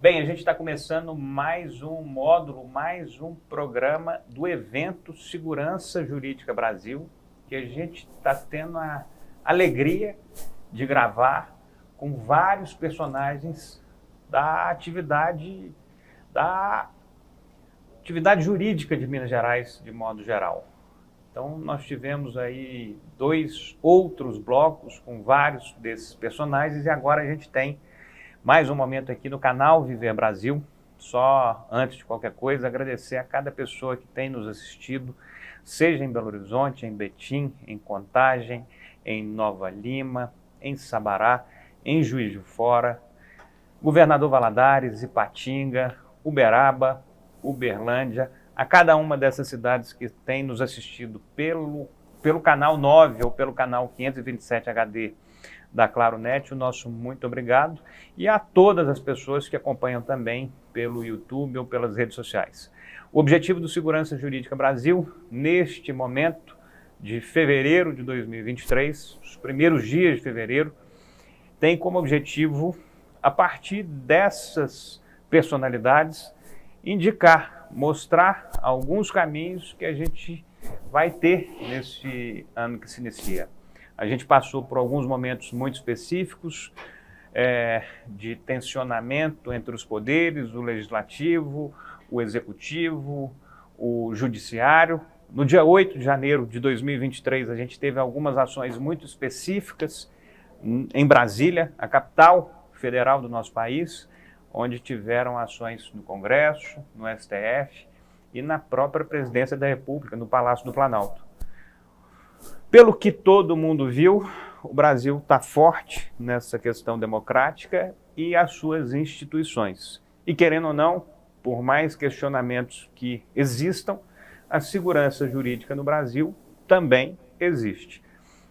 Bem, a gente está começando mais um módulo, mais um programa do evento Segurança Jurídica Brasil, que a gente está tendo a alegria de gravar com vários personagens da atividade jurídica de Minas Gerais, de modo geral. Então, nós tivemos aí 2 outros blocos com vários desses personagens e agora a gente tem mais um momento aqui no canal Viver Brasil. Só antes de qualquer coisa, agradecer a cada pessoa que tem nos assistido, seja em Belo Horizonte, em Betim, em Contagem, em Nova Lima, em Sabará, em Juiz de Fora, Governador Valadares, Ipatinga, Uberaba, Uberlândia, a cada uma dessas cidades que tem nos assistido pelo canal 9 ou pelo canal 527 HD da Claronet, o nosso muito obrigado, e a todas as pessoas que acompanham também pelo YouTube ou pelas redes sociais. O objetivo do Segurança Jurídica Brasil, neste momento de fevereiro de 2023, os primeiros dias de fevereiro, tem como objetivo, a partir dessas personalidades, indicar, mostrar alguns caminhos que a gente vai ter nesse ano que se inicia. A gente passou por alguns momentos muito específicos de tensionamento entre os poderes, o legislativo, o executivo, o judiciário. No dia 8 de janeiro de 2023, a gente teve algumas ações muito específicas em Brasília, a capital federal do nosso país, onde tiveram ações no Congresso, no STF e na própria Presidência da República, no Palácio do Planalto. Pelo que todo mundo viu, o Brasil está forte nessa questão democrática e as suas instituições. E querendo ou não, por mais questionamentos que existam, a segurança jurídica no Brasil também existe.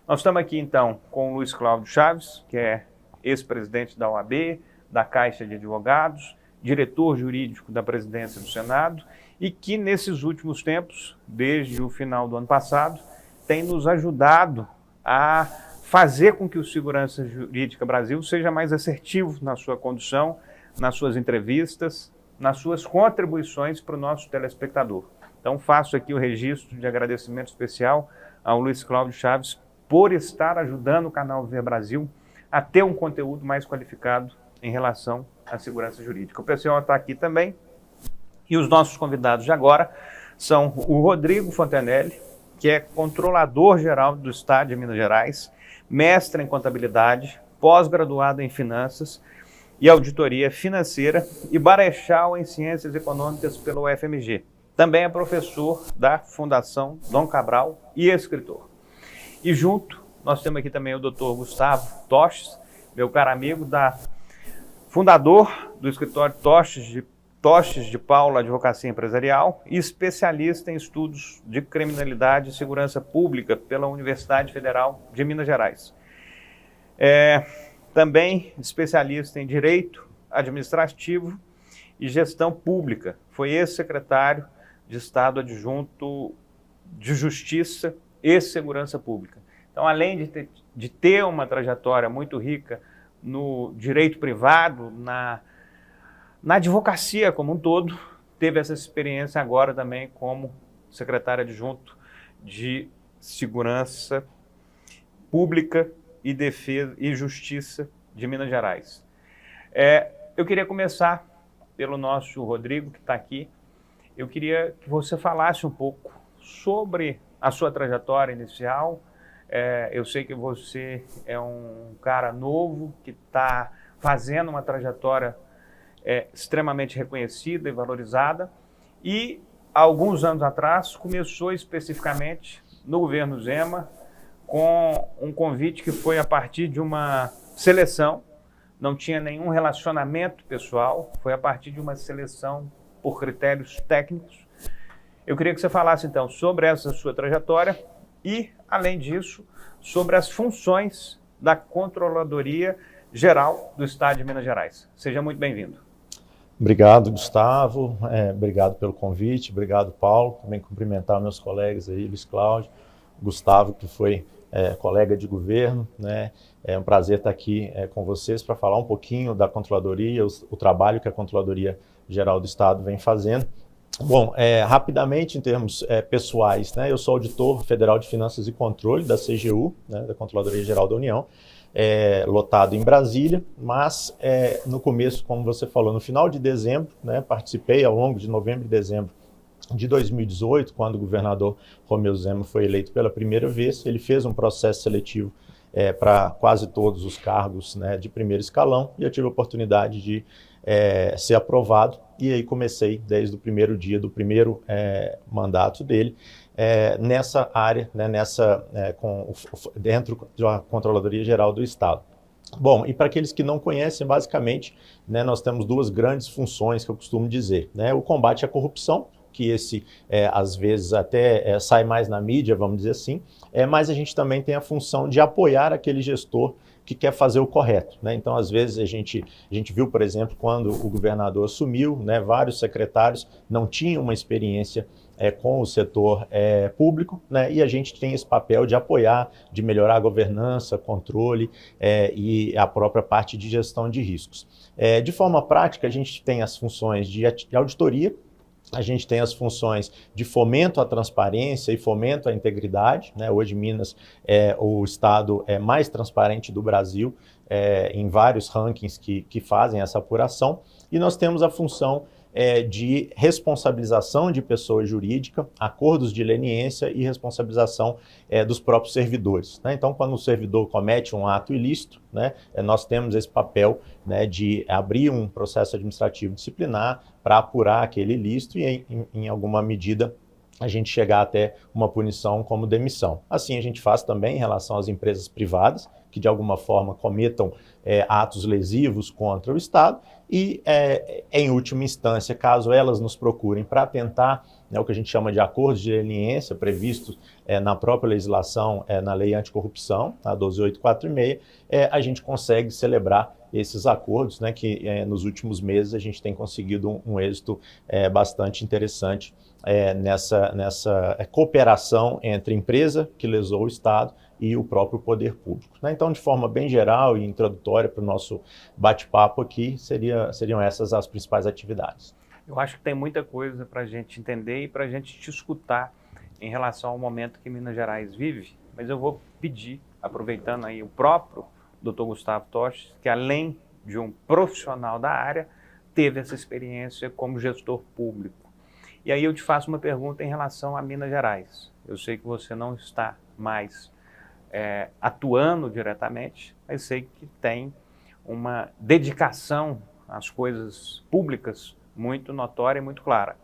Nós estamos aqui então com o Luiz Cláudio Chaves, que é ex-presidente da OAB, da Caixa de Advogados, diretor jurídico da Presidência do Senado e que nesses últimos tempos, desde o final do ano passado, tem nos ajudado a fazer com que o Segurança Jurídica Brasil seja mais assertivo na sua condução, nas suas entrevistas, nas suas contribuições para o nosso telespectador. Então faço aqui o registro de agradecimento especial ao Luiz Cláudio Chaves por estar ajudando o canal Viver Brasil a ter um conteúdo mais qualificado em relação à segurança jurídica. O pessoal está aqui também e os nossos convidados de agora são o Rodrigo Fontenelle, que é controlador-geral do Estado de Minas Gerais, mestre em contabilidade, pós-graduado em finanças e auditoria financeira e bacharel em ciências econômicas pela UFMG. Também é professor da Fundação Dom Cabral e escritor. E junto, nós temos aqui também o Dr. Gustavo Tostes, meu caro amigo, fundador do escritório Tostes de Paula Advocacia Empresarial e especialista em estudos de criminalidade e segurança pública pela Universidade Federal de Minas Gerais. Também especialista em Direito Administrativo e Gestão Pública. Foi ex-secretário de Estado adjunto de Justiça e Segurança Pública. Então, além de ter uma trajetória muito rica no direito privado, na advocacia como um todo, teve essa experiência agora também como secretário adjunto de Segurança Pública e Defesa e Justiça de Minas Gerais. Eu queria começar pelo nosso Rodrigo, que está aqui. Eu queria que você falasse um pouco sobre a sua trajetória inicial. Eu sei que você é um cara novo, que está fazendo uma trajetória extremamente reconhecida e valorizada, e há alguns anos atrás começou especificamente no governo Zema com um convite que foi a partir de uma seleção, não tinha nenhum relacionamento pessoal, foi a partir de uma seleção por critérios técnicos. Eu queria que você falasse então sobre essa sua trajetória e, além disso, sobre as funções da Controladoria Geral do Estado de Minas Gerais. Seja muito bem-vindo. Obrigado, Gustavo. Obrigado pelo convite. Obrigado, Paulo. Também cumprimentar meus colegas aí, Luiz Cláudio, Gustavo, que foi colega de governo, né? É um prazer estar aqui com vocês para falar um pouquinho da Controladoria, o trabalho que a Controladoria Geral do Estado vem fazendo. Bom, rapidamente, em termos pessoais, né, eu sou auditor federal de Finanças e Controle da CGU, né, da Controladoria Geral da União, lotado em Brasília, mas no começo, como você falou, no final de dezembro, né, participei ao longo de novembro e dezembro de 2018, quando o governador Romeu Zema foi eleito pela primeira vez. Ele fez um processo seletivo para quase todos os cargos, né, de primeiro escalão, e eu tive a oportunidade de ser aprovado, e aí comecei desde o primeiro dia do primeiro mandato dele nessa área, né, dentro da Controladoria Geral do Estado. Bom, e para aqueles que não conhecem, basicamente, né, nós temos duas grandes funções que eu costumo dizer, né? O combate à corrupção, que esse às vezes até sai mais na mídia, vamos dizer assim, mas a gente também tem a função de apoiar aquele gestor que quer fazer o correto, né? Então, às vezes, a gente viu, por exemplo, quando o governador assumiu, né, vários secretários não tinham uma experiência com o setor público, né? E a gente tem esse papel de apoiar, de melhorar a governança, controle e a própria parte de gestão de riscos. De forma prática, a gente tem as funções de auditoria, a gente tem as funções de fomento à transparência e fomento à integridade, né? Hoje, Minas é o estado mais transparente do Brasil, em vários rankings que fazem essa apuração. E nós temos a função de responsabilização de pessoa jurídica, acordos de leniência e responsabilização dos próprios servidores, né? Então, quando o servidor comete um ato ilícito, né, nós temos esse papel, né, de abrir um processo administrativo disciplinar para apurar aquele ilícito e, em alguma medida, a gente chegar até uma punição como demissão. Assim, a gente faz também em relação às empresas privadas, que de alguma forma cometam atos lesivos contra o Estado e, em última instância, caso elas nos procurem para tentar, né, o que a gente chama de acordos de leniência, previstos na própria legislação, na Lei Anticorrupção, a 12846, a gente consegue celebrar esses acordos, né, que nos últimos meses a gente tem conseguido um êxito bastante interessante nessa cooperação entre a empresa que lesou o Estado e o próprio poder público, né? Então, de forma bem geral e introdutória para o nosso bate-papo aqui, seriam essas as principais atividades. Eu acho que tem muita coisa para a gente entender e para a gente te escutar em relação ao momento que Minas Gerais vive, mas eu vou pedir, aproveitando aí o próprio Dr. Gustavo Toches, que além de um profissional da área, teve essa experiência como gestor público. E aí eu te faço uma pergunta em relação a Minas Gerais. Eu sei que você não está mais atuando diretamente, mas sei que tem uma dedicação às coisas públicas muito notória e muito clara.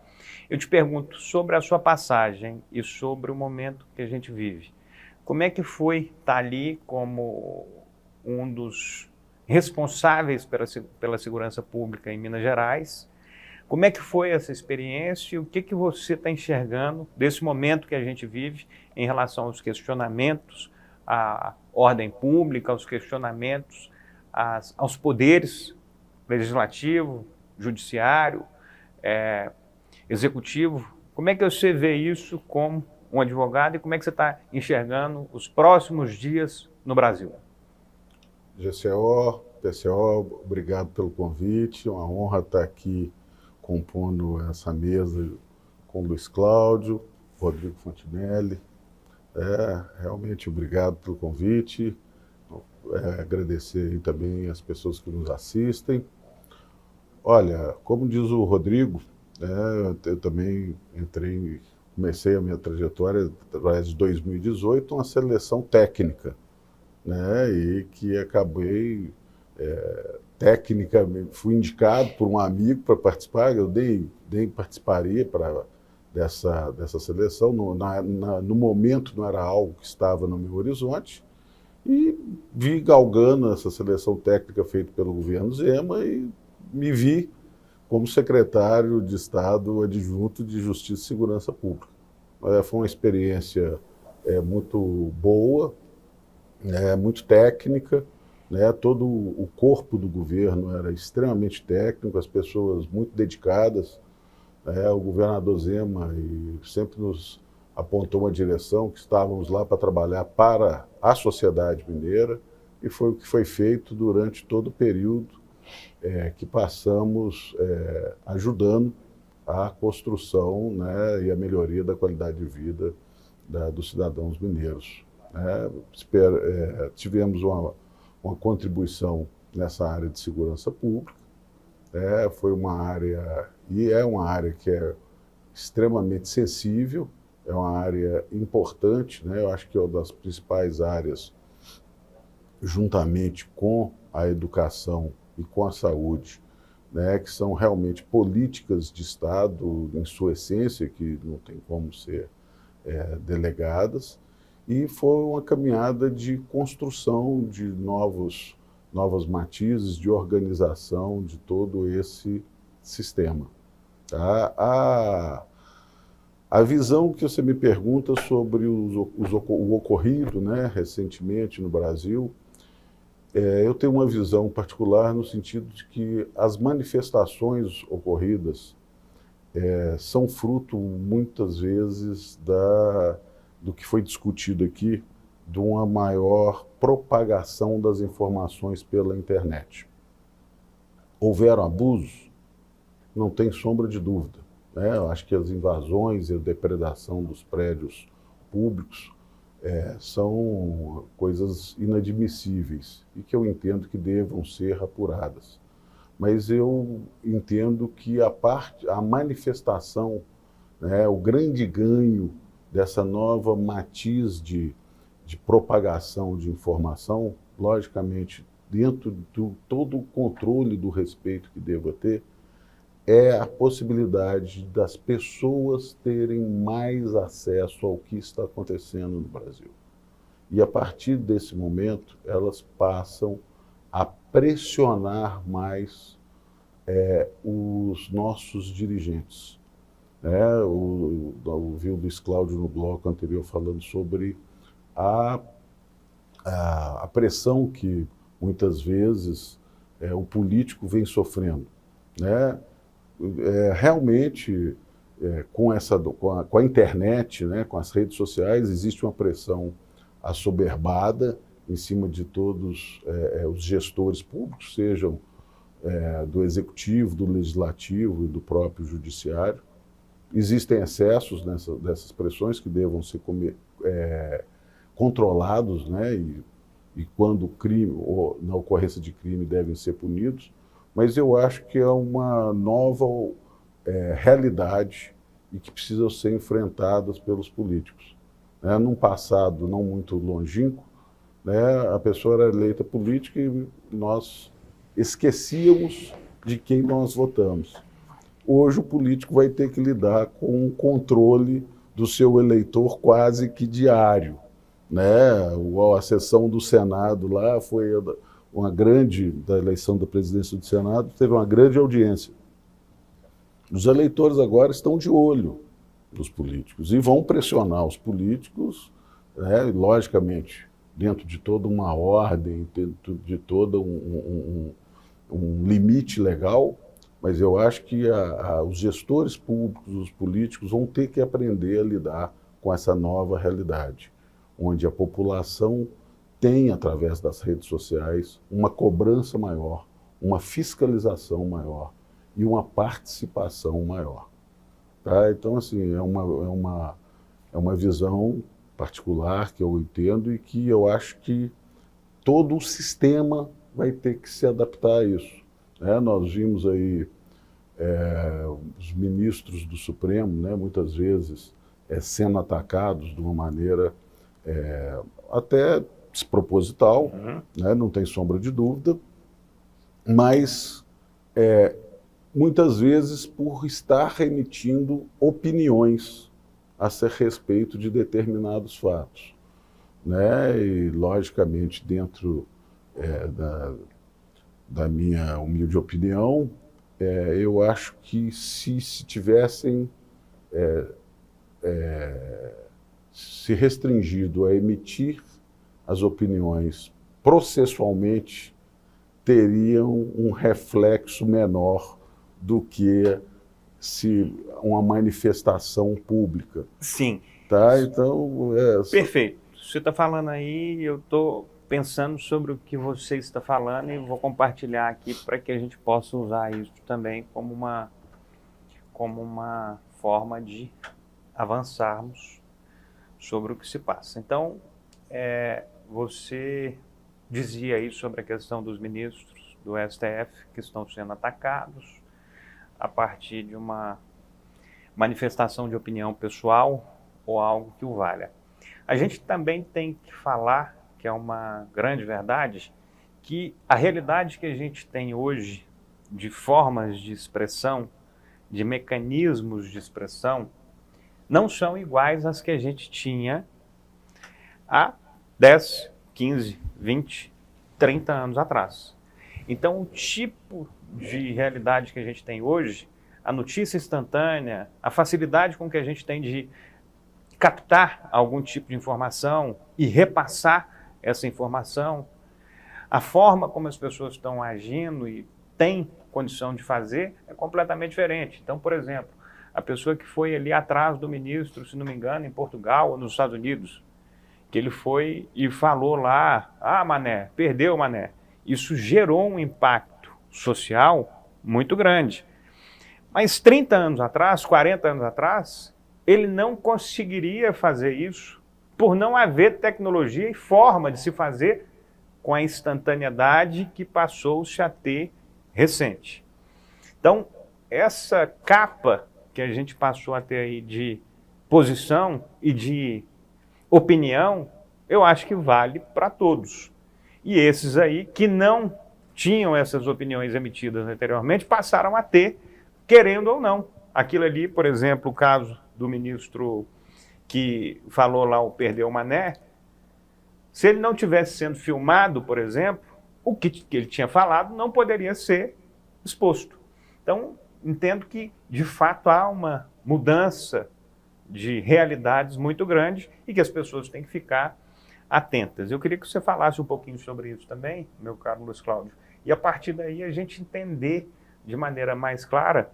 Eu te pergunto sobre a sua passagem e sobre o momento que a gente vive. Como é que foi estar ali como um dos responsáveis pela segurança pública em Minas Gerais? Como é que foi essa experiência e o que você está enxergando desse momento que a gente vive em relação aos questionamentos à ordem pública, aos questionamentos aos poderes legislativo, judiciário, executivo? Como é que você vê isso como um advogado e como é que você está enxergando os próximos dias no Brasil? GCO, PCO, obrigado pelo convite, uma honra estar aqui compondo essa mesa com o Luiz Cláudio, Rodrigo Fontinelli. Realmente obrigado pelo convite, agradecer também as pessoas que nos assistem. Olha, como diz o Rodrigo, eu também comecei a minha trajetória através de 2018, uma seleção técnica, né, e que acabei tecnicamente, fui indicado por um amigo para participar, eu participaria dessa seleção, no momento não era algo que estava no meu horizonte, e vi galgando essa seleção técnica feita pelo governo Zema e me vi como secretário de Estado adjunto de Justiça e Segurança Pública. Foi uma experiência muito boa, muito técnica, né? Todo o corpo do governo era extremamente técnico, as pessoas muito dedicadas. O governador Zema sempre nos apontou uma direção, que estávamos lá para trabalhar para a sociedade mineira, e foi o que foi feito durante todo o período que passamos ajudando a construção, né, e a melhoria da qualidade de vida dos cidadãos mineiros. Tivemos uma contribuição nessa área de segurança pública, foi uma área, e é uma área que é extremamente sensível, é uma área importante, né? Eu acho que é uma das principais áreas, juntamente com a educação e com a saúde, né? Que são realmente políticas de Estado, em sua essência, que não tem como ser delegadas, e foi uma caminhada de construção de novos matizes, de organização de todo esse sistema. Tá? A visão que você me pergunta sobre o ocorrido, né, recentemente no Brasil, eu tenho uma visão particular no sentido de que as manifestações ocorridas são fruto, muitas vezes, do que foi discutido aqui, de uma maior propagação das informações pela internet. Houveram abusos? Não tem sombra de dúvida. Eu acho que as invasões e a depredação dos prédios públicos são coisas inadmissíveis e que eu entendo que devam ser apuradas. Mas eu entendo que a manifestação, né, o grande ganho dessa nova matiz de propagação de informação, logicamente, dentro de todo o controle do respeito que deva ter, é a possibilidade das pessoas terem mais acesso ao que está acontecendo no Brasil. E a partir desse momento, elas passam a pressionar mais os nossos dirigentes. Eu ouvi o Luiz Cláudio no bloco anterior falando sobre a pressão que muitas vezes o político vem sofrendo. Realmente, com a internet, né, com as redes sociais, existe uma pressão assoberbada em cima de todos os gestores públicos, sejam do executivo, do legislativo e do próprio judiciário. Existem excessos dessas pressões que devam ser controlados, né, e quando crime ou na ocorrência de crime devem ser punidos, mas eu acho que é uma nova realidade e que precisa ser enfrentadas pelos políticos. Num passado não muito longínquo, a pessoa era eleita política e nós esquecíamos de quem nós votamos. Hoje o político vai ter que lidar com o controle do seu eleitor quase que diário. A sessão do Senado lá foi da eleição da presidência do Senado, teve uma grande audiência. Os eleitores agora estão de olho nos políticos e vão pressionar os políticos, logicamente, dentro de toda uma ordem, dentro de todo um limite legal, mas eu acho que os gestores públicos, os políticos, vão ter que aprender a lidar com essa nova realidade, onde a população tem, através das redes sociais, uma cobrança maior, uma fiscalização maior e uma participação maior. Então, assim, é uma visão particular que eu entendo e que eu acho que todo o sistema vai ter que se adaptar a isso. Nós vimos aí os ministros do Supremo, né, muitas vezes sendo atacados de uma maneira até desproposital, não tem sombra de dúvida, mas muitas vezes por estar emitindo opiniões a respeito de determinados fatos. E, logicamente, dentro da minha humilde opinião, eu acho que se tivessem se restringido a emitir as opiniões processualmente, teriam um reflexo menor do que se uma manifestação pública. Sim. Tá? Então, Perfeito. Você está falando aí, eu estou pensando sobre o que você está falando e vou compartilhar aqui para que a gente possa usar isso também como uma forma de avançarmos sobre o que se passa. Então, você dizia aí sobre a questão dos ministros do STF que estão sendo atacados a partir de uma manifestação de opinião pessoal ou algo que o valha. A gente também tem que falar, que é uma grande verdade, que a realidade que a gente tem hoje de formas de expressão, de mecanismos de expressão, não são iguais às que a gente tinha há 10, 15, 20, 30 anos atrás. Então, o tipo de realidade que a gente tem hoje, a notícia instantânea, a facilidade com que a gente tem de captar algum tipo de informação e repassar essa informação, a forma como as pessoas estão agindo e têm condição de fazer é completamente diferente. Então, por exemplo, a pessoa que foi ali atrás do ministro, se não me engano, em Portugal ou nos Estados Unidos, que ele foi e falou lá, Mané, perdeu, Mané. Isso gerou um impacto social muito grande. Mas 30 anos atrás, 40 anos atrás, ele não conseguiria fazer isso por não haver tecnologia e forma de se fazer com a instantaneidade que passou-se a ter recente. Então, essa capa que a gente passou a ter aí de posição e de opinião, eu acho que vale para todos. E esses aí que não tinham essas opiniões emitidas anteriormente passaram a ter, querendo ou não. Aquilo ali, por exemplo, o caso do ministro que falou lá o perdeu o Mané, se ele não tivesse sendo filmado, por exemplo, o que ele tinha falado não poderia ser exposto. Então, entendo que, de fato, há uma mudança de realidades muito grande e que as pessoas têm que ficar atentas. Eu queria que você falasse um pouquinho sobre isso também, meu caro Luiz Cláudio, e a partir daí a gente entender de maneira mais clara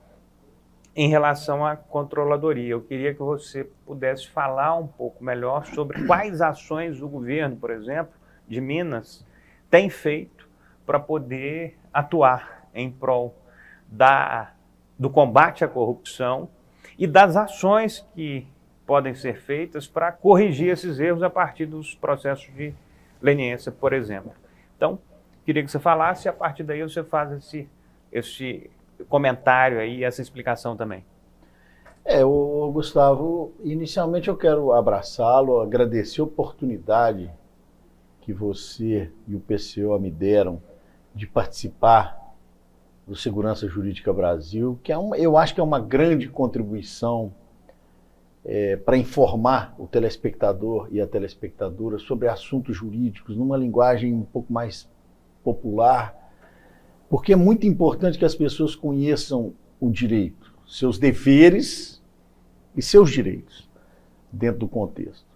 em relação à controladoria. Eu queria que você pudesse falar um pouco melhor sobre quais ações o governo, por exemplo, de Minas, tem feito para poder atuar em prol do combate à corrupção e das ações que podem ser feitas para corrigir esses erros a partir dos processos de leniência, por exemplo. Então, queria que você falasse e a partir daí você faz esse comentário aí, essa explicação também. Gustavo, inicialmente eu quero abraçá-lo, agradecer a oportunidade que você e o PCO me deram de participar do Segurança Jurídica Brasil, que eu acho que é uma grande contribuição para informar o telespectador e a telespectadora sobre assuntos jurídicos numa linguagem um pouco mais popular, porque é muito importante que as pessoas conheçam o direito, seus deveres e seus direitos dentro do contexto.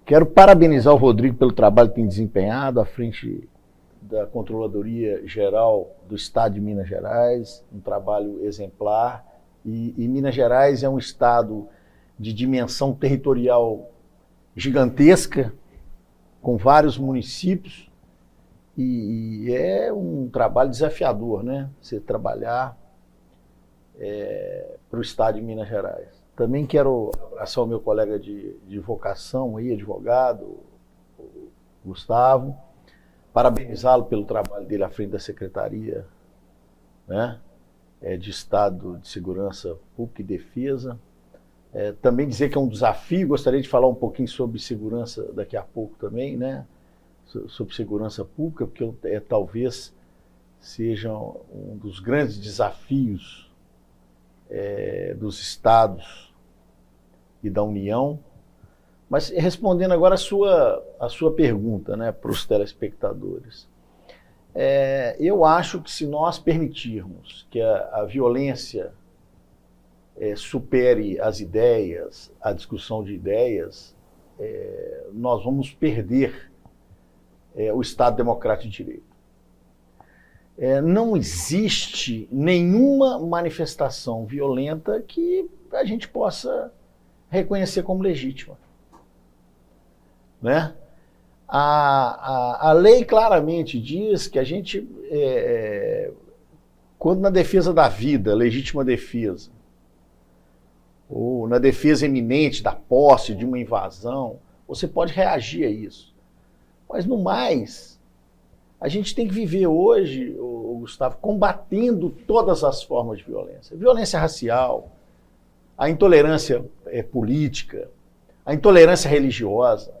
Quero parabenizar o Rodrigo pelo trabalho que tem desempenhado à frente da Controladoria Geral do Estado de Minas Gerais, um trabalho exemplar, e Minas Gerais é um estado de dimensão territorial gigantesca, com vários municípios, e é um trabalho desafiador, né? Você trabalhar para o estado de Minas Gerais. Também quero abraçar o meu colega de vocação, aí, advogado, o Gustavo, parabenizá-lo pelo trabalho dele à frente da Secretaria, né, de Estado de Segurança Pública e Defesa. Também dizer que é um desafio, gostaria de falar um pouquinho sobre segurança daqui a pouco também, né, sobre segurança pública, porque talvez seja um dos grandes desafios dos estados e da União. Mas respondendo agora a sua pergunta, né, para os telespectadores, eu acho que se nós permitirmos que a violência supere as ideias, a discussão de ideias, nós vamos perder o Estado Democrático de Direito. Não existe nenhuma manifestação violenta que a gente possa reconhecer como legítima. né? A lei claramente diz que a gente, quando na defesa da vida, legítima defesa, ou na defesa iminente da posse, de uma invasão, você pode reagir a isso. Mas, no mais, a gente tem que viver hoje, Gustavo, combatendo todas as formas de violência. Violência racial, a intolerância política, a intolerância religiosa,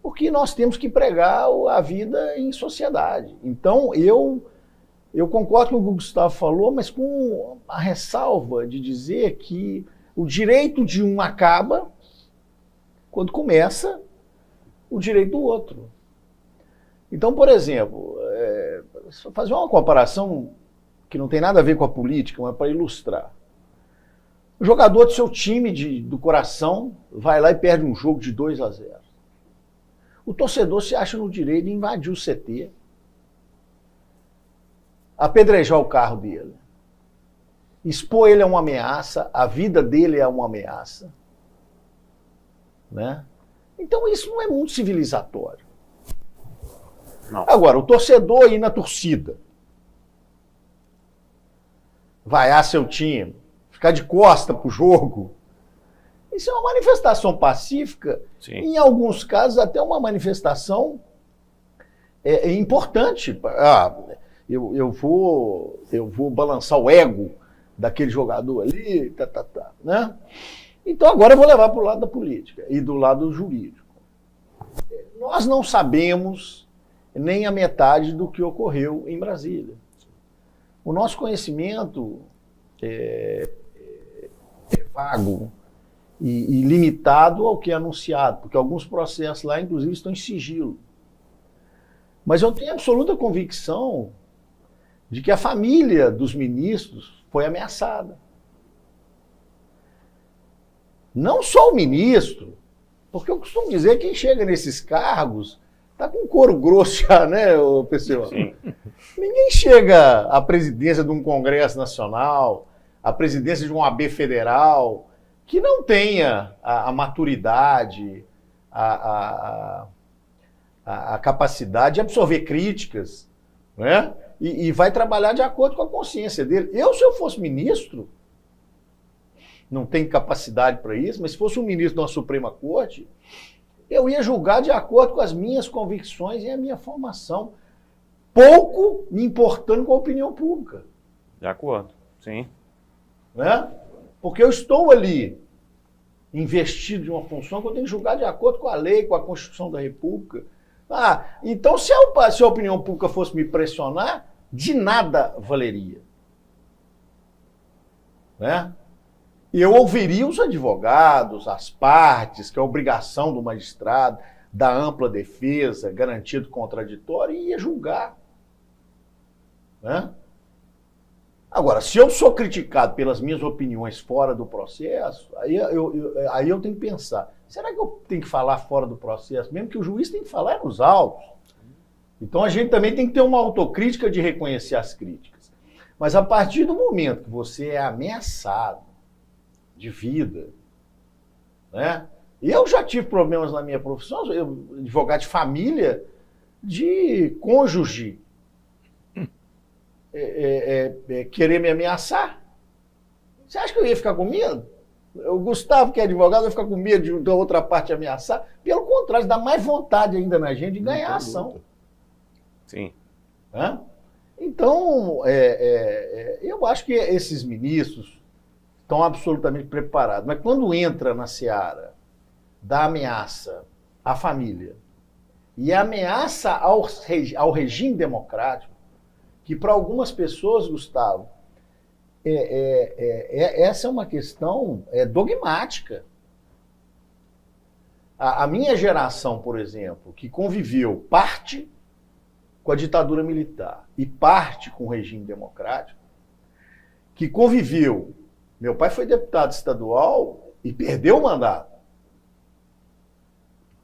porque nós temos que pregar a vida em sociedade. Então, eu concordo com o que o Gustavo falou, mas com a ressalva de dizer que o direito de um acaba quando começa o direito do outro. Então, por exemplo, fazer uma comparação que não tem nada a ver com a política, mas para ilustrar. O jogador do seu time do coração vai lá e perde um jogo de 2-0. O torcedor se acha no direito de invadir o CT, apedrejar o carro dele, expor ele a uma ameaça, a vida dele é uma ameaça, né? Então isso não é muito civilizatório. Não. Agora, o torcedor ir na torcida, vaiar seu time, ficar de costa pro jogo, isso é uma manifestação pacífica, Sim. em alguns casos até uma manifestação importante. Eu vou balançar o ego daquele jogador ali, né? Então agora eu vou levar para o lado da política e do lado jurídico. Nós não sabemos nem a metade do que ocorreu em Brasília. O nosso conhecimento é vago e limitado ao que é anunciado, porque alguns processos lá, inclusive, estão em sigilo. Mas eu tenho absoluta convicção de que a família dos ministros foi ameaçada. Não só o ministro, porque eu costumo dizer que quem chega nesses cargos está com couro grosso já, né, pessoal? Sim. Ninguém chega à presidência de um Congresso Nacional, à presidência de um AB federal, que não tenha a maturidade, a capacidade de absorver críticas, né? E vai trabalhar de acordo com a consciência dele. Se eu fosse ministro, não tenho capacidade para isso, mas se fosse um ministro da Suprema Corte, eu ia julgar de acordo com as minhas convicções e a minha formação, pouco me importando com a opinião pública. De acordo, sim. Né? Porque eu estou ali investido de uma função que eu tenho que julgar de acordo com a lei, com a Constituição da República. Então se a opinião pública fosse me pressionar, de nada valeria. Né? E eu ouviria os advogados, as partes, que é a obrigação do magistrado, da ampla defesa, garantido contraditório, e ia julgar. Né? Agora, se eu sou criticado pelas minhas opiniões fora do processo, aí eu tenho que pensar, será que eu tenho que falar fora do processo? Mesmo que o juiz tem que falar nos autos. Então a gente também tem que ter uma autocrítica de reconhecer as críticas. Mas a partir do momento que você é ameaçado de vida, né? Eu já tive problemas na minha profissão, advogado de família, de cônjuge, querer me ameaçar. Você acha que eu ia ficar com medo? O Gustavo, que é advogado, vai ficar com medo da outra parte ameaçar? Pelo contrário, dá mais vontade ainda na gente de ganhar a ação. Sim. Né? Então, eu acho que esses ministros estão absolutamente preparados. Mas quando entra na seara da ameaça à família e a ameaça ao regime democrático, que para algumas pessoas, Gustavo, essa é uma questão dogmática. A minha geração, por exemplo, que conviveu parte com a ditadura militar e parte com o regime democrático, que conviveu. Meu pai foi deputado estadual e perdeu o mandato.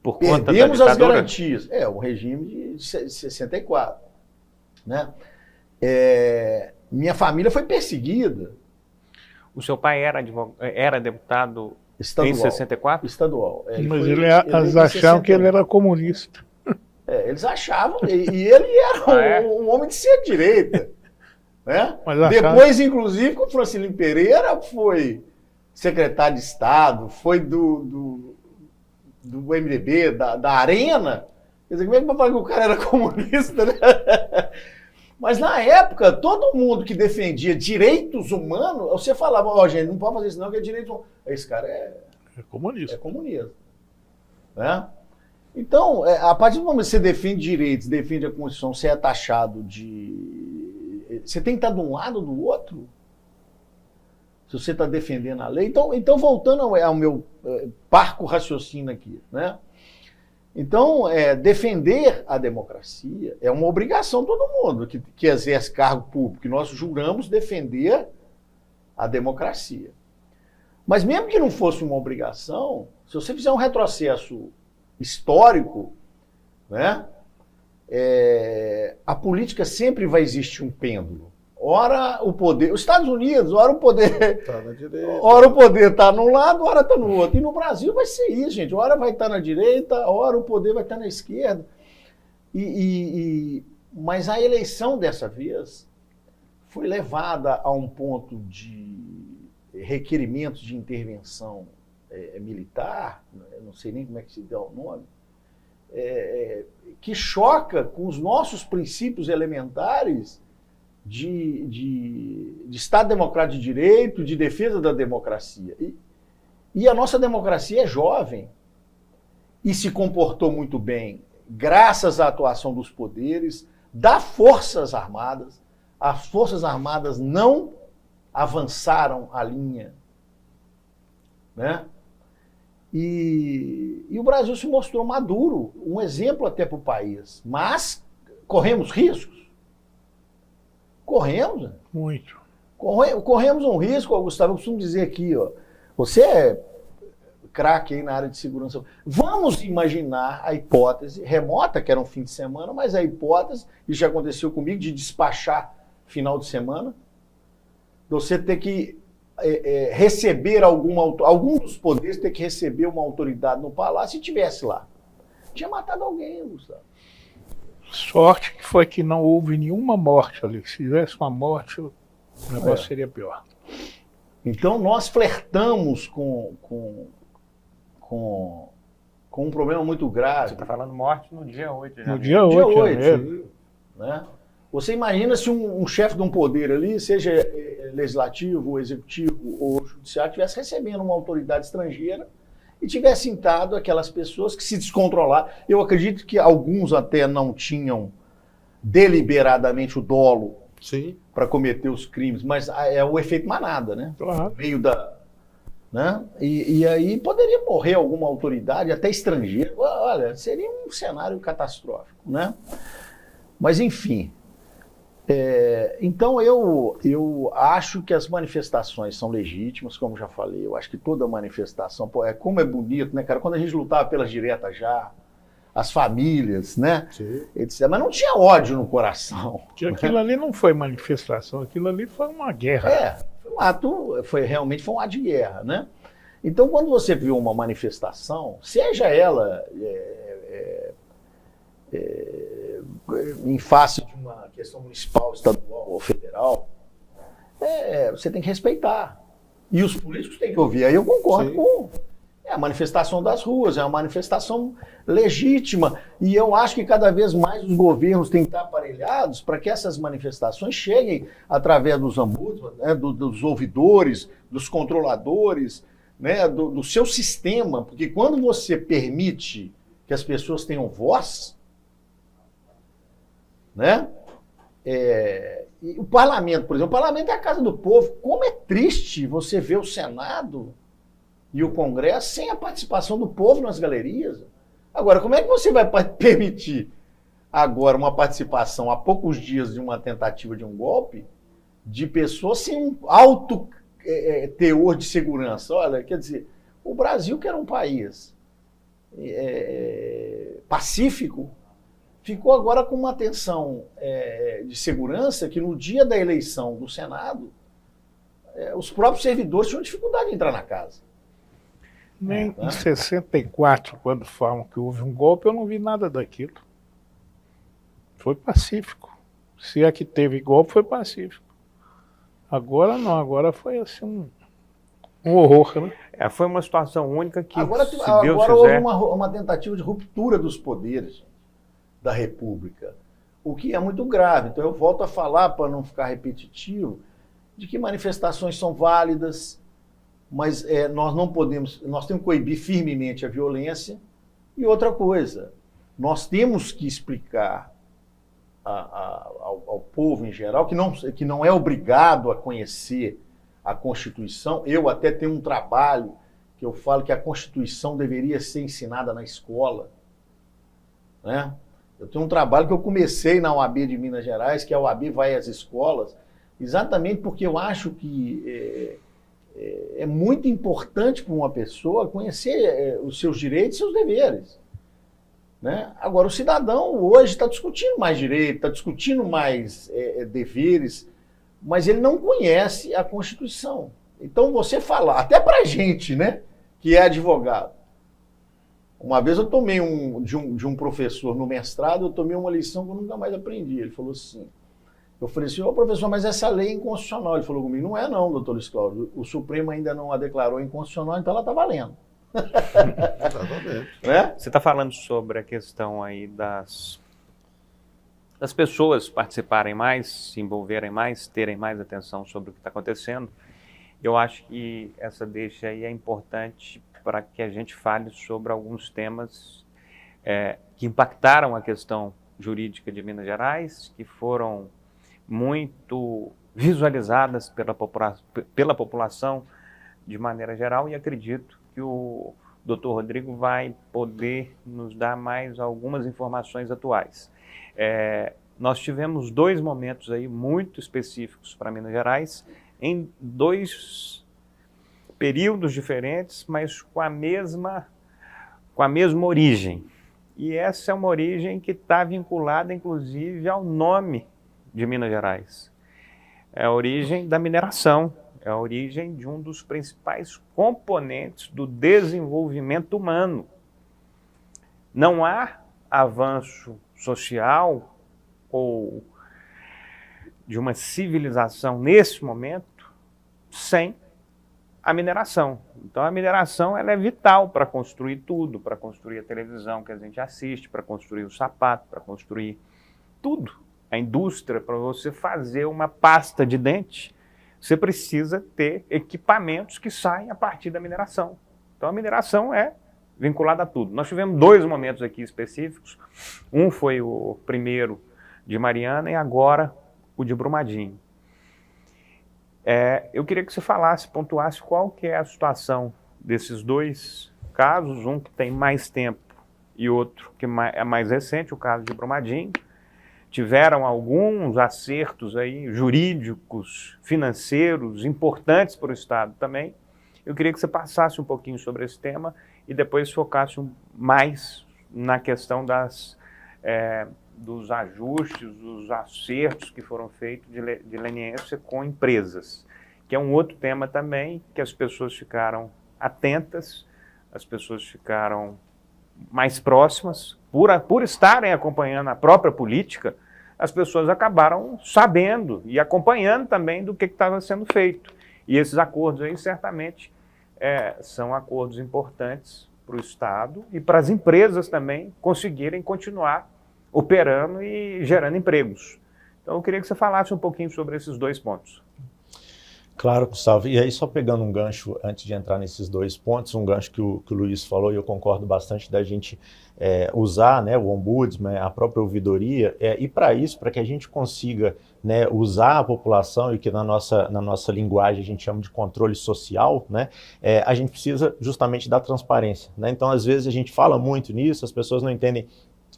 Por conta Perdemos da as ditadura? garantias. O regime de 64. Né? Minha família foi perseguida. O seu pai era deputado Estadual. Em 64? Estadual. Mas foi eles achavam que ele era comunista. Eles achavam, e ele era um homem de centro-direita. Né? Depois, inclusive, com o Francisco Pereira, foi secretário de Estado, foi do MDB, da Arena. Quer dizer, como é que vai falar que o cara era comunista, né? Mas na época, todo mundo que defendia direitos humanos, você falava, ó, gente, não pode fazer isso não, que é direito humano. Esse cara é comunista. É comunista. Né? Então, a partir do momento que você defende direitos, defende a Constituição, você é taxado de... Você tem que estar de um lado ou do outro? Se você está defendendo a lei. Então voltando ao meu parco raciocínio aqui, né? Então, defender a democracia é uma obrigação de todo mundo que exerce cargo público, que nós juramos defender a democracia. Mas mesmo que não fosse uma obrigação, se você fizer um retrocesso histórico, né, a política sempre vai existir um pêndulo. Ora o poder, os Estados Unidos, ora o poder Tá na direita. Ora o poder está num lado, ora está no outro. E no Brasil vai ser isso, gente. Ora vai estar na direita, ora o poder vai estar na esquerda. Mas a eleição dessa vez foi levada a um ponto de requerimentos de intervenção militar, eu não sei nem como é que se dá o nome, que choca com os nossos princípios elementares de Estado Democrático de Direito, de defesa da democracia. E a nossa democracia é jovem e se comportou muito bem, graças à atuação dos poderes, das Forças Armadas. As Forças Armadas não avançaram a linha, né? E o Brasil se mostrou maduro, um exemplo até para o país. Mas corremos riscos? Corremos. Muito. Corremos um risco, Gustavo, eu costumo dizer aqui, ó, você é craque aí na área de segurança. Vamos imaginar a hipótese remota, que era um fim de semana, mas a hipótese, isso já aconteceu comigo, de despachar final de semana, você ter que receber algum dos poderes, ter que receber uma autoridade no palácio, e tivesse lá. Tinha matado alguém, Gustavo. Sorte que foi que não houve nenhuma morte ali. Se tivesse uma morte, o negócio seria pior. Então nós flertamos com um problema muito grave. Você está falando morte no dia 8 de janeiro. No dia 8 de janeiro. Né? Você imagina se um chefe de um poder ali, seja legislativo, executivo ou judiciário, estivesse recebendo uma autoridade estrangeira e tivesse sentado aquelas pessoas que se descontrolaram. Eu acredito que alguns até não tinham deliberadamente o dolo para cometer os crimes, mas é o efeito manada, né? Claro. Meio da... Né? E aí poderia morrer alguma autoridade, até estrangeira. Olha, seria um cenário catastrófico, né? Mas, enfim... então eu acho que as manifestações são legítimas, como já falei. Eu acho que toda manifestação, como é bonito, né, cara? Quando a gente lutava pelas diretas já, as famílias, né? Etc. Mas não tinha ódio no coração. Que aquilo ali não foi manifestação, aquilo ali foi uma guerra. Foi um ato, realmente foi um ato de guerra, né? Então, quando você viu uma manifestação, seja ela em face de uma questão municipal, estadual ou federal, você tem que respeitar. E os políticos têm que ouvir. Aí eu concordo com a manifestação das ruas, é uma manifestação legítima. E eu acho que cada vez mais os governos têm que estar aparelhados para que essas manifestações cheguem através dos ombudsman, né, dos ouvidores, dos controladores, né, do seu sistema. Porque quando você permite que as pessoas tenham voz, né? E o parlamento, por exemplo, o parlamento é a casa do povo. Como é triste você ver o Senado e o Congresso sem a participação do povo nas galerias. Agora, como é que você vai permitir agora uma participação, há poucos dias de uma tentativa de um golpe, de pessoas sem um alto teor de segurança? Olha, quer dizer, o Brasil, que era um país pacífico, ficou agora com uma tensão de segurança que no dia da eleição do Senado, os próprios servidores tinham dificuldade de entrar na casa. Nem em 64, quando falam que houve um golpe, eu não vi nada daquilo. Foi pacífico. Se é que teve golpe, foi pacífico. Agora não, agora foi assim um horror, né? Foi uma situação única que, Agora, se Deus agora quiser... houve uma tentativa de ruptura dos poderes da República, o que é muito grave. Então eu volto a falar, para não ficar repetitivo, de que manifestações são válidas, mas nós não podemos, nós temos que coibir firmemente a violência. E outra coisa, nós temos que explicar ao povo em geral, que não é obrigado a conhecer a Constituição. Eu até tenho um trabalho que eu falo que a Constituição deveria ser ensinada na escola, né? Eu tenho um trabalho que eu comecei na OAB de Minas Gerais, que a OAB vai às escolas, exatamente porque eu acho que é muito importante para uma pessoa conhecer os seus direitos e seus deveres, né? Agora, o cidadão hoje está discutindo mais direito, está discutindo mais deveres, mas ele não conhece a Constituição. Então, você falar, até para a gente, né, que é advogado. Uma vez eu tomei de um professor no mestrado, eu tomei uma lição que eu nunca mais aprendi. Ele falou assim, eu falei assim, ô professor, mas essa lei é inconstitucional. Ele falou comigo, não é não, doutor Luiz Cláudio, o Supremo ainda não a declarou inconstitucional, então ela está valendo. Exatamente. Né? Você está falando sobre a questão aí das pessoas participarem mais, se envolverem mais, terem mais atenção sobre o que está acontecendo. Eu acho que essa deixa aí é importante para que a gente fale sobre alguns temas que impactaram a questão jurídica de Minas Gerais, que foram muito visualizadas pela população de maneira geral, e acredito que o Dr. Rodrigo vai poder nos dar mais algumas informações atuais. Nós tivemos 2 momentos aí muito específicos para Minas Gerais, em 2 períodos diferentes, mas com a mesma origem. E essa é uma origem que está vinculada, inclusive, ao nome de Minas Gerais. É a origem da mineração, é a origem de um dos principais componentes do desenvolvimento humano. Não há avanço social ou de uma civilização nesse momento sem a mineração. Então a mineração ela é vital para construir tudo, para construir a televisão que a gente assiste, para construir o sapato, para construir tudo. A indústria, para você fazer uma pasta de dente, você precisa ter equipamentos que saem a partir da mineração. Então a mineração é vinculada a tudo. Nós tivemos 2 momentos aqui específicos. Um foi o primeiro de Mariana e agora o de Brumadinho. Eu queria que você pontuasse qual que é a situação desses 2 casos, um que tem mais tempo e outro que é mais recente, o caso de Brumadinho. Tiveram alguns acertos aí jurídicos, financeiros, importantes para o Estado também. Eu queria que você passasse um pouquinho sobre esse tema e depois focasse mais na questão dos ajustes, dos acertos que foram feitos de leniência com empresas, que é um outro tema também que as pessoas ficaram atentas, as pessoas ficaram mais próximas, por estarem acompanhando a própria política, as pessoas acabaram sabendo e acompanhando também do que estava sendo feito. E esses acordos aí certamente são acordos importantes para o Estado e para as empresas também conseguirem continuar operando e gerando empregos. Então eu queria que você falasse um pouquinho sobre esses 2 pontos. Claro, Gustavo. E aí, só pegando um gancho, antes de entrar nesses 2 pontos, um gancho que o Luiz falou, e eu concordo bastante da gente usar, né, o ombudsman, a própria ouvidoria, e para isso, para que a gente consiga, né, usar a população, e que na nossa linguagem a gente chama de controle social, né, a gente precisa justamente da transparência, né? Então, às vezes, a gente fala muito nisso, as pessoas não entendem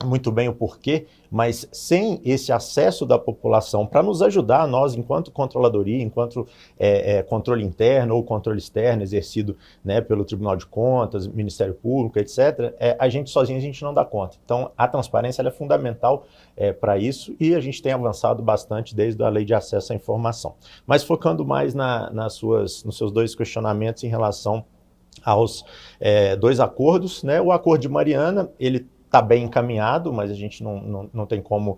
muito bem o porquê, mas sem esse acesso da população para nos ajudar, nós, enquanto controladoria, enquanto controle interno ou controle externo exercido, né, pelo Tribunal de Contas, Ministério Público, etc., a gente sozinho a gente não dá conta. Então, a transparência ela é fundamental para isso e a gente tem avançado bastante desde a Lei de Acesso à Informação. Mas focando mais nos seus 2 questionamentos em relação aos 2 acordos, né? O acordo de Mariana, ele está bem encaminhado, mas a gente não tem como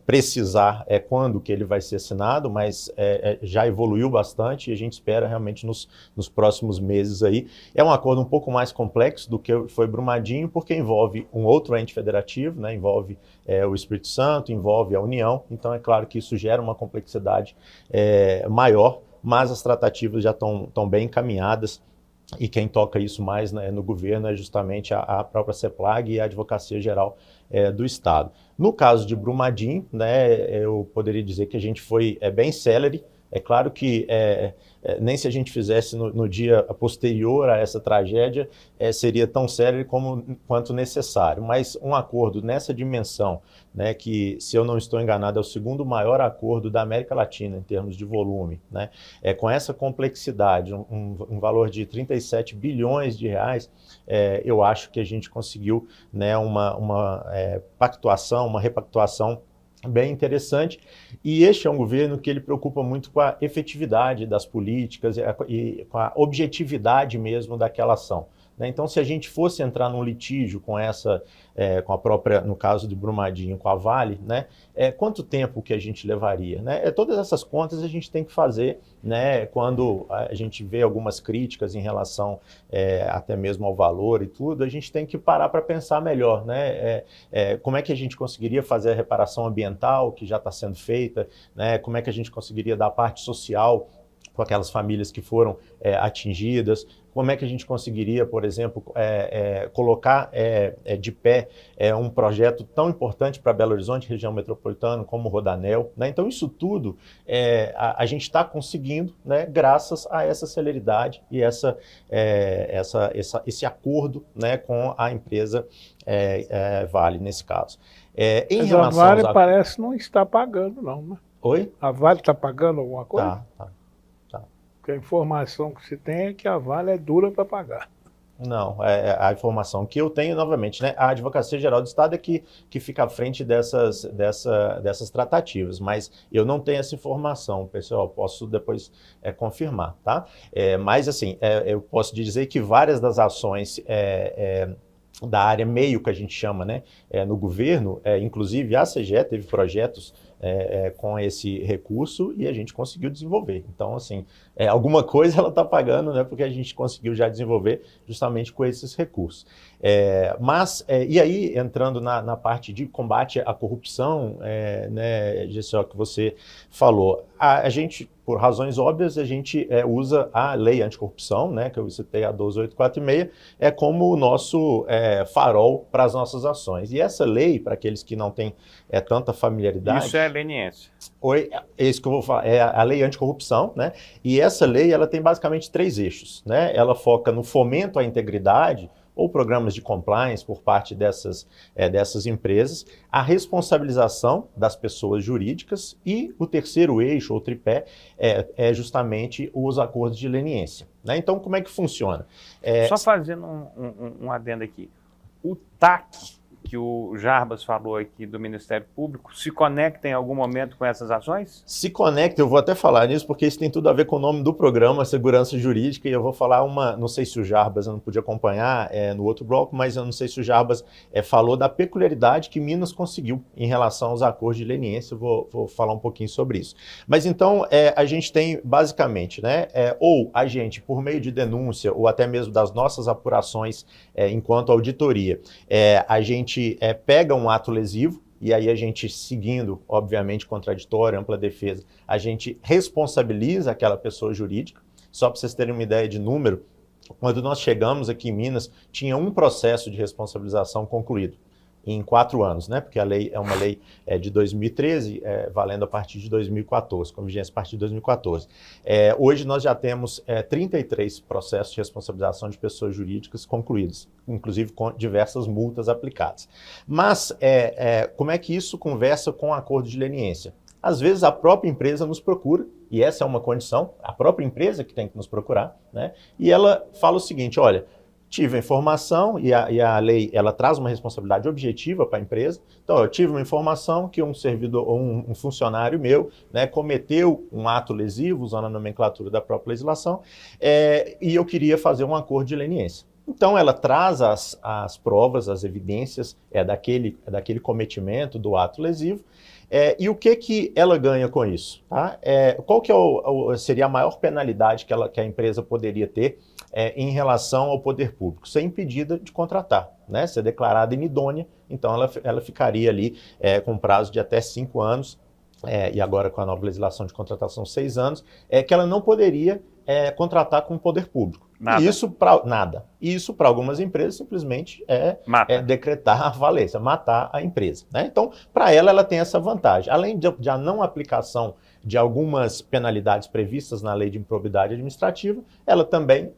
precisar quando que ele vai ser assinado, mas já evoluiu bastante e a gente espera realmente nos próximos meses aí. É um acordo um pouco mais complexo do que foi Brumadinho, porque envolve um outro ente federativo, né? Envolve o Espírito Santo, envolve a União, então é claro que isso gera uma complexidade maior, mas as tratativas já estão bem encaminhadas. E quem toca isso mais, né, no governo é justamente a própria CEPLAG e a Advocacia Geral do Estado. No caso de Brumadinho, né, eu poderia dizer que a gente foi bem célere. É claro que nem se a gente fizesse no dia posterior a essa tragédia seria tão célere quanto necessário, mas um acordo nessa dimensão, né, que, se eu não estou enganado, é o 2º maior acordo da América Latina em termos de volume, né, com essa complexidade, um valor de 37 bilhões de reais, eu acho que a gente conseguiu, né, uma pactuação, uma repactuação bem interessante, e este é um governo que ele preocupa muito com a efetividade das políticas e com a objetividade mesmo daquela ação, né? Então, se a gente fosse entrar num litígio com com a própria, no caso de Brumadinho, com a Vale, né, quanto tempo que a gente levaria, né? Todas essas contas a gente tem que fazer, né, quando a gente vê algumas críticas em relação até mesmo ao valor e tudo, a gente tem que parar para pensar melhor, né? Como é que a gente conseguiria fazer a reparação ambiental que já está sendo feita, né? Como é que a gente conseguiria dar a parte social com aquelas famílias que foram atingidas, como é que a gente conseguiria, por exemplo, colocar de pé um projeto tão importante para Belo Horizonte, região metropolitana, como o Rodanel, né? Então, isso tudo a gente está conseguindo, né, graças a essa celeridade e esse acordo, né, com a empresa Vale, nesse caso. Em Mas relação a Vale parece não está pagando, não, né? Oi? A Vale está pagando alguma coisa? Tá. Porque a informação que se tem é que a Vale é dura para pagar. Não, a informação que eu tenho, novamente, né, a Advocacia Geral do Estado é que fica à frente dessas tratativas, mas eu não tenho essa informação, pessoal, posso depois confirmar, tá? Mas, assim, eu posso dizer que várias das ações da área meio, que a gente chama, né, no governo, inclusive a CGE teve projetos com esse recurso e a gente conseguiu desenvolver. Então, assim, alguma coisa ela está pagando, né, porque a gente conseguiu já desenvolver justamente com esses recursos. E aí, entrando na parte de combate à corrupção, né, GCO, que você falou, a gente, por razões óbvias, a gente usa a lei anticorrupção, né, que eu citei, a 12846, como o nosso farol para as nossas ações. E essa lei, para aqueles que não têm tanta familiaridade... Isso é leniência. É isso que eu vou falar, é a lei anticorrupção, né? E essa lei, ela tem basicamente 3 eixos, né? Ela foca no fomento à integridade, ou programas de compliance por parte dessas empresas, a responsabilização das pessoas jurídicas e o terceiro eixo, ou tripé, é justamente os acordos de leniência, né? Então, como é que funciona? Só fazendo um adendo aqui. O TAC, que o Jarbas falou aqui do Ministério Público, se conecta em algum momento com essas ações? Se conecta, eu vou até falar nisso, porque isso tem tudo a ver com o nome do programa, Segurança Jurídica, e eu vou falar não sei se o Jarbas, eu não pude acompanhar no outro bloco, mas eu não sei se o Jarbas falou da peculiaridade que Minas conseguiu em relação aos acordos de leniência, eu vou falar um pouquinho sobre isso. Mas então, a gente tem basicamente, né, ou a gente, por meio de denúncia, ou até mesmo das nossas apurações enquanto auditoria, a gente pega um ato lesivo, e aí a gente, seguindo, obviamente, contraditório, ampla defesa, a gente responsabiliza aquela pessoa jurídica. Só para vocês terem uma ideia de número, quando nós chegamos aqui em Minas, tinha um processo de responsabilização concluído em 4 anos, né? Porque a lei é uma lei de 2013, valendo a partir de 2014, com vigência a partir de 2014. Hoje nós já temos 33 processos de responsabilização de pessoas jurídicas concluídos, inclusive com diversas multas aplicadas. Mas como é que isso conversa com o acordo de leniência? Às vezes a própria empresa nos procura, e essa é uma condição, a própria empresa que tem que nos procurar, né? E ela fala o seguinte: olha, tive a informação e a lei ela traz uma responsabilidade objetiva para a empresa. Então, eu tive uma informação que um servidor, um funcionário meu, né, cometeu um ato lesivo, usando a nomenclatura da própria legislação, e eu queria fazer um acordo de leniência. Então, ela traz as provas, as evidências daquele cometimento do ato lesivo. E o que ela ganha com isso? Tá? Qual que seria a maior penalidade que a empresa poderia ter em relação ao poder público? Ser impedida de contratar, né? Ser declarada inidônea, então ela ficaria ali com um prazo de até 5 anos, e agora com a nova legislação de contratação 6 anos, que ela não poderia contratar com o poder público. Nada. E isso para algumas empresas simplesmente é decretar a falência, matar a empresa, né? Então, para ela tem essa vantagem. Além de a não aplicação de algumas penalidades previstas na lei de improbidade administrativa, ela também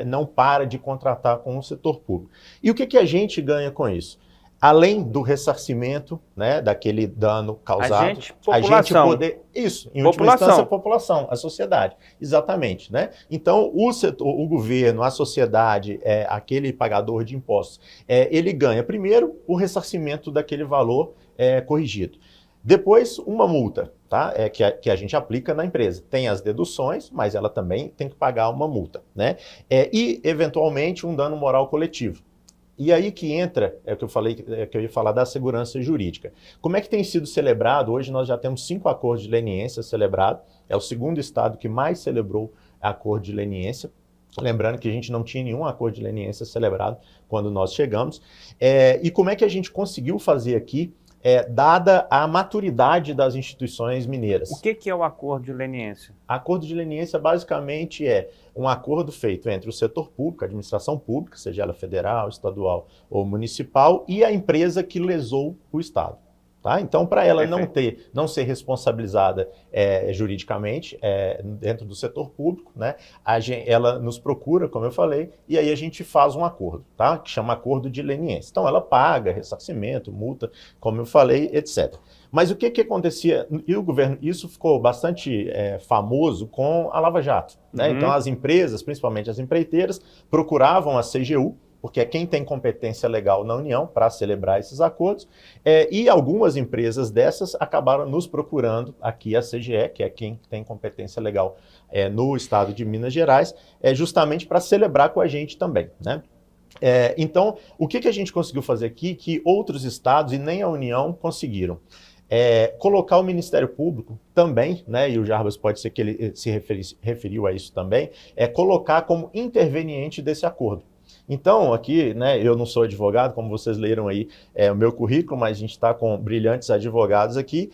não para de contratar com o setor público. E o que a gente ganha com isso? Além do ressarcimento, né, daquele dano causado, a gente poder... Isso, em última instância, a população, a sociedade. Exatamente, né? Então, o governo, a sociedade, aquele pagador de impostos, ele ganha, primeiro, o ressarcimento daquele valor corrigido. Depois, uma multa, tá? Que a gente aplica na empresa. Tem as deduções, mas ela também tem que pagar uma multa, né? E, eventualmente, um dano moral coletivo. E aí que entra, que eu falei, que eu ia falar da segurança jurídica. Como é que tem sido celebrado? Hoje nós já temos 5 acordos de leniência celebrados. É o segundo estado que mais celebrou acordo de leniência. Lembrando que a gente não tinha nenhum acordo de leniência celebrado quando nós chegamos. E como é que a gente conseguiu fazer aqui, dada a maturidade das instituições mineiras? O que é o acordo de leniência? Acordo de leniência basicamente é um acordo feito entre o setor público, a administração pública, seja ela federal, estadual ou municipal, e a empresa que lesou o Estado. Tá? Então, para ela não ser responsabilizada juridicamente dentro do setor público, né, ela nos procura, como eu falei, e aí a gente faz um acordo, tá? Que chama acordo de leniência. Então, ela paga ressarcimento, multa, como eu falei, etc. Mas o que acontecia? E o governo, isso ficou bastante famoso com a Lava Jato. Né? Uhum. Então, as empresas, principalmente as empreiteiras, procuravam a CGU, porque é quem tem competência legal na União para celebrar esses acordos, e algumas empresas dessas acabaram nos procurando aqui, a CGE, que é quem tem competência legal no estado de Minas Gerais, justamente para celebrar com a gente também, né? Então, o que a gente conseguiu fazer aqui, que outros estados e nem a União conseguiram? Colocar o Ministério Público também, né, e o Jarbas pode ser que ele se referiu a isso também, colocar como interveniente desse acordo. Então, aqui, né, eu não sou advogado, como vocês leram aí o meu currículo, mas a gente está com brilhantes advogados aqui,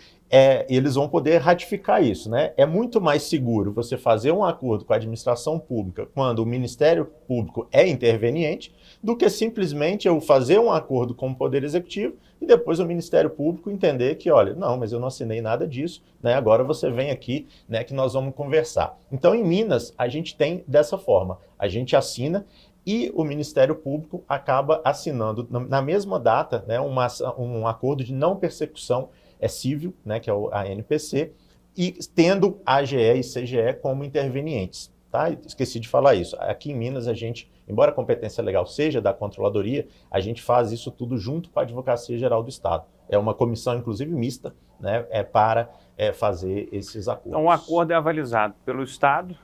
eles vão poder ratificar isso, né? É muito mais seguro você fazer um acordo com a administração pública quando o Ministério Público é interveniente, do que simplesmente eu fazer um acordo com o Poder Executivo e depois o Ministério Público entender que, olha, não, mas eu não assinei nada disso, né? Agora você vem aqui, né, que nós vamos conversar. Então, em Minas, a gente tem dessa forma, a gente assina e o Ministério Público acaba assinando na mesma data, né, um acordo de não persecução civil, né, que é a NPC, e tendo AGE e CGE como intervenientes. Tá? Esqueci de falar isso. Aqui em Minas, a gente, embora a competência legal seja da Controladoria, a gente faz isso tudo junto com a Advocacia Geral do Estado. É uma comissão, inclusive, mista, né, para fazer esses acordos. Então, o acordo é avalizado pelo Estado,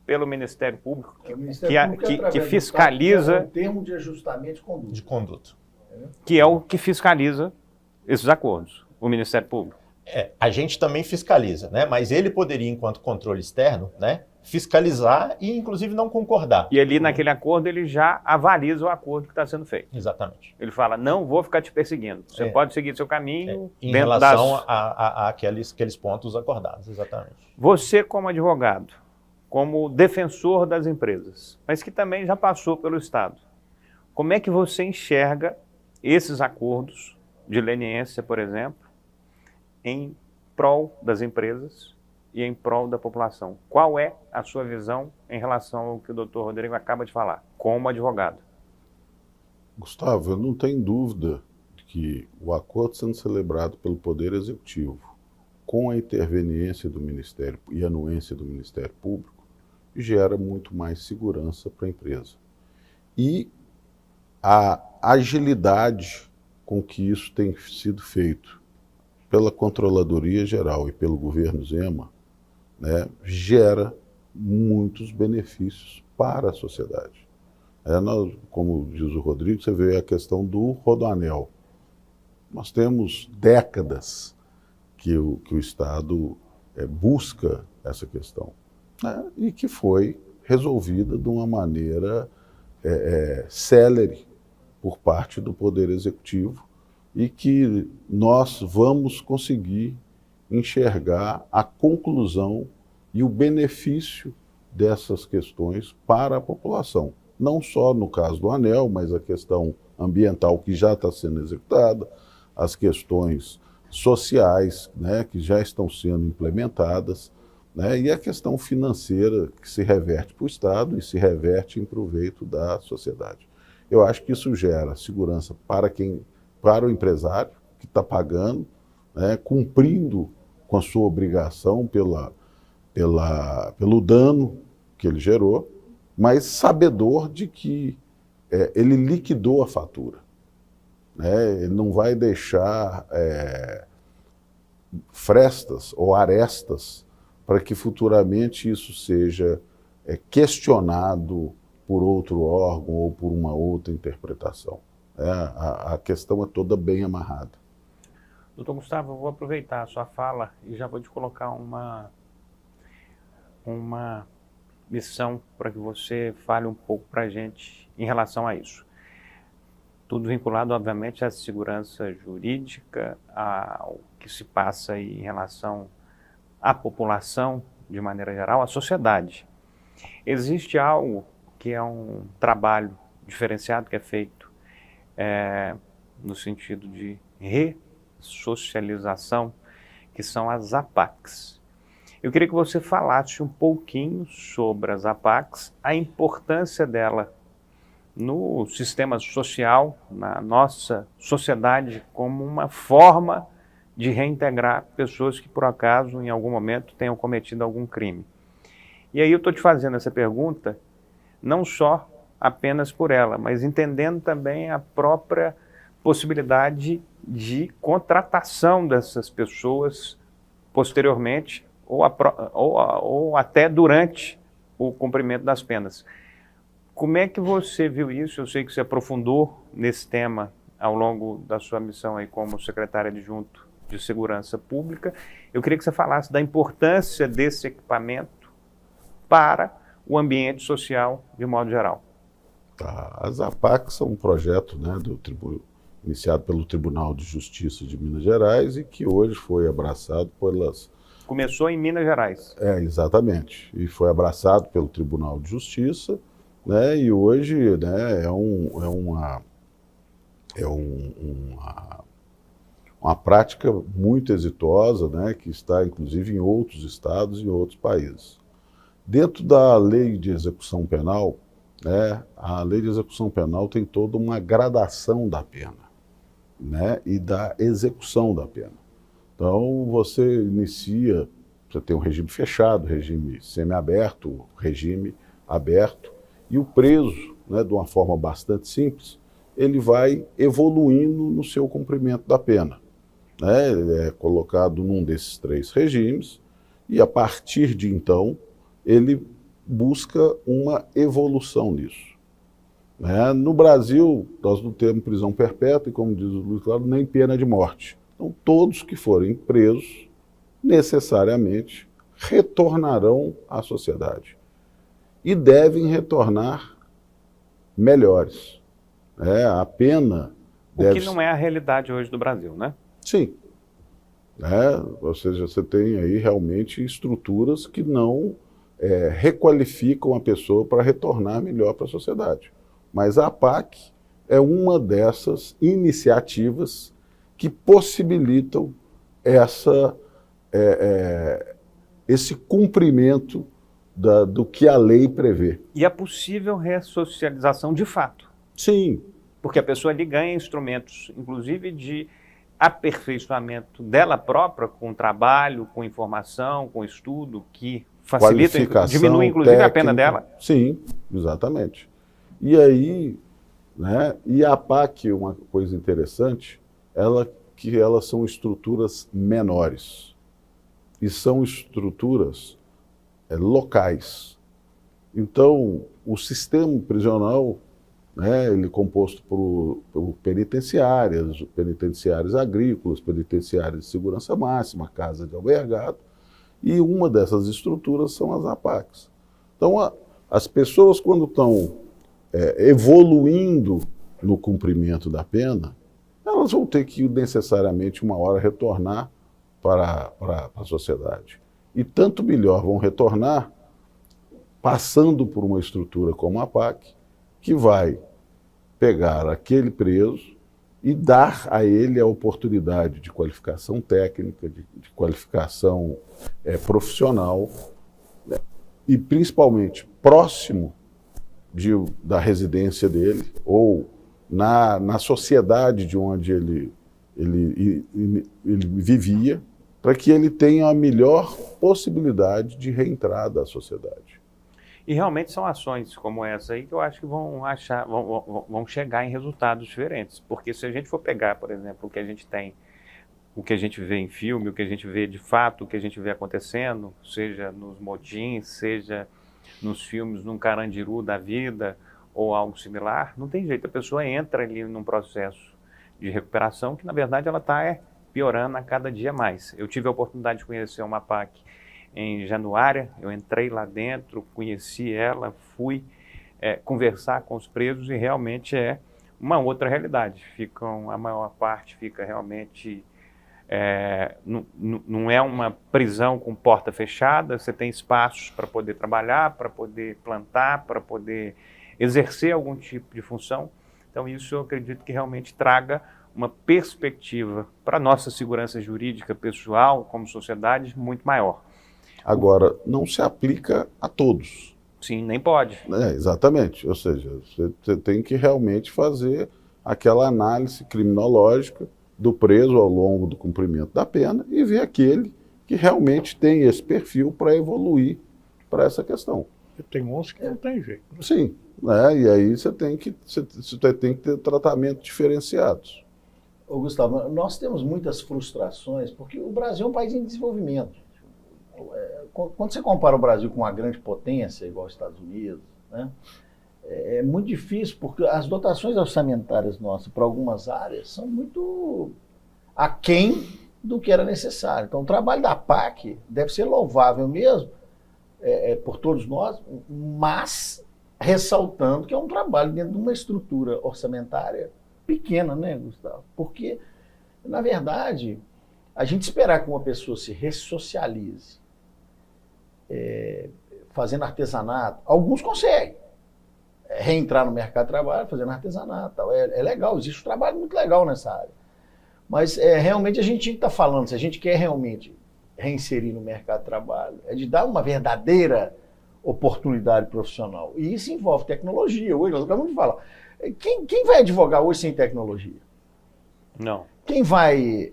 pelo Ministério Público, que fiscaliza... É um termo de ajustamento de conduta. Que é o que fiscaliza esses acordos, o Ministério Público. A gente também fiscaliza, né? Mas ele poderia, enquanto controle externo, né, fiscalizar e, inclusive, não concordar. E ali, naquele acordo, ele já avaliza o acordo que está sendo feito. Exatamente. Ele fala, não vou ficar te perseguindo. Você pode seguir seu caminho... Em relação àqueles pontos acordados, exatamente. Você, como advogado, como defensor das empresas, mas que também já passou pelo Estado, como é que você enxerga esses acordos de leniência, por exemplo, em prol das empresas e em prol da população? Qual é a sua visão em relação ao que o doutor Rodrigo acaba de falar, como advogado? Gustavo, eu não tenho dúvida de que o acordo sendo celebrado pelo Poder Executivo, com a interveniência do Ministério e anuência do Ministério Público, gera muito mais segurança para a empresa. e a agilidade com que isso tem sido feito pela Controladoria Geral e pelo governo Zema, né, gera muitos benefícios para a sociedade. Como diz o Rodrigo, você vê a questão do Rodoanel. Nós temos décadas que o Estado busca essa questão, né, e que foi resolvida de uma maneira célere por parte do Poder Executivo e que nós vamos conseguir enxergar a conclusão e o benefício dessas questões para a população. Não só no caso do anel, mas a questão ambiental que já está sendo executada, as questões sociais, né, que já estão sendo implementadas, né, e a questão financeira que se reverte para o Estado e se reverte em proveito da sociedade. Eu acho que isso gera segurança para o empresário que está pagando, né, cumprindo com a sua obrigação pelo dano que ele gerou, mas sabedor de que ele liquidou a fatura, né? Ele não vai deixar frestas ou arestas para que futuramente isso seja questionado por outro órgão ou por uma outra interpretação. A questão é toda bem amarrada. Doutor Gustavo, eu vou aproveitar a sua fala e já vou te colocar uma missão para que você fale um pouco para a gente em relação a isso. Tudo vinculado, obviamente, à segurança jurídica, ao que se passa aí em relação à população, de maneira geral, à sociedade. Existe algo que é um trabalho diferenciado que é feito no sentido de ressocialização, que são as APACs. Eu queria que você falasse um pouquinho sobre as APACs, a importância dela no sistema social, na nossa sociedade, como uma forma de reintegrar pessoas que, por acaso, em algum momento, tenham cometido algum crime. E aí eu estou te fazendo essa pergunta, não só apenas por ela, mas entendendo também a própria possibilidade de contratação dessas pessoas posteriormente ou até durante o cumprimento das penas. Como é que você viu isso? Eu sei que você aprofundou nesse tema ao longo da sua missão aí como secretário adjunto de Segurança Pública. Eu queria que você falasse da importância desse equipamento para o ambiente social de modo geral. As APACs são um projeto, né, iniciado pelo Tribunal de Justiça de Minas Gerais e que hoje foi abraçado pelas... Começou em Minas Gerais. Exatamente. E foi abraçado pelo Tribunal de Justiça, né, e hoje, né, uma prática muito exitosa, né, que está inclusive em outros estados e outros países. Dentro da lei de execução penal, né, a lei de execução penal tem toda uma gradação da pena, né, e da execução da pena. Então você tem um regime fechado, regime semiaberto, regime aberto, e o preso, né, de uma forma bastante simples, ele vai evoluindo no seu cumprimento da pena, né? Ele é colocado num desses 3 regimes e a partir de então ele busca uma evolução nisso, né? No Brasil, nós não temos prisão perpétua e, como diz o Luiz Claro, nem pena de morte. Então, todos que forem presos, necessariamente, retornarão à sociedade. E devem retornar melhores. A pena deve... O que não é a realidade hoje do Brasil, né? Sim. Ou seja, você tem aí realmente estruturas que não requalificam a pessoa para retornar melhor para a sociedade. Mas a APAC é uma dessas iniciativas que possibilitam esse cumprimento do que a lei prevê. E é possível ressocialização de fato. Sim. Porque a pessoa ali ganha instrumentos, inclusive de aperfeiçoamento dela própria, com trabalho, com informação, com estudo, que facilita, diminui inclusive técnica, a pena dela. Sim, exatamente. E aí, né, e a APAC, uma coisa interessante, que elas são estruturas menores e são estruturas locais. Então, o sistema prisional, né, ele é composto por penitenciárias agrícolas, penitenciárias de segurança máxima, casa de albergado, e uma dessas estruturas são as APACs. Então, as pessoas, quando estão evoluindo no cumprimento da pena, elas vão ter que necessariamente uma hora retornar para a sociedade. E tanto melhor vão retornar passando por uma estrutura como a APAC, que vai pegar aquele preso e dar a ele a oportunidade de qualificação técnica, de qualificação profissional, né? E principalmente próximo da residência dele ou na sociedade de onde ele vivia, para que ele tenha a melhor possibilidade de reentrada à sociedade. E realmente são ações como essa aí que eu acho que vão chegar em resultados diferentes. Porque se a gente for pegar, por exemplo, o que a gente tem, o que a gente vê em filme, o que a gente vê de fato, o que a gente vê acontecendo, seja nos motins, seja nos filmes, num Carandiru da vida ou algo similar, não tem jeito. A pessoa entra ali num processo de recuperação que, na verdade, ela está piorando a cada dia mais. Eu tive a oportunidade de conhecer uma APAC em Januária, eu entrei lá dentro, conheci ela, fui conversar com os presos e realmente é uma outra realidade. A maior parte fica realmente... não é uma prisão com porta fechada, você tem espaços para poder trabalhar, para poder plantar, para poder exercer algum tipo de função. Então isso eu acredito que realmente traga uma perspectiva para a nossa segurança jurídica pessoal, como sociedade, muito maior. Agora, não se aplica a todos. Sim, nem pode. Exatamente. Ou seja, você tem que realmente fazer aquela análise criminológica do preso ao longo do cumprimento da pena e ver aquele que realmente tem esse perfil para evoluir para essa questão. Tem uns que não tem jeito. Sim, e aí você tem que ter tratamento diferenciados. Ô, Gustavo, nós temos muitas frustrações, porque o Brasil é um país em desenvolvimento. Quando você compara o Brasil com uma grande potência, igual os Estados Unidos, né, é muito difícil, porque as dotações orçamentárias nossas para algumas áreas são muito aquém do que era necessário. Então, o trabalho da APAC deve ser louvável mesmo, por todos nós, mas ressaltando que é um trabalho dentro de uma estrutura orçamentária pequena, né, Gustavo? Porque, na verdade, a gente esperar que uma pessoa se ressocialize fazendo artesanato, alguns conseguem reentrar no mercado de trabalho fazendo artesanato. É legal, existe um trabalho muito legal nessa área. Mas realmente a gente está falando, se a gente quer realmente reinserir no mercado de trabalho, é de dar uma verdadeira oportunidade profissional. E isso envolve tecnologia. Hoje nós acabamos de falar. Quem vai advogar hoje sem tecnologia? Não. Quem vai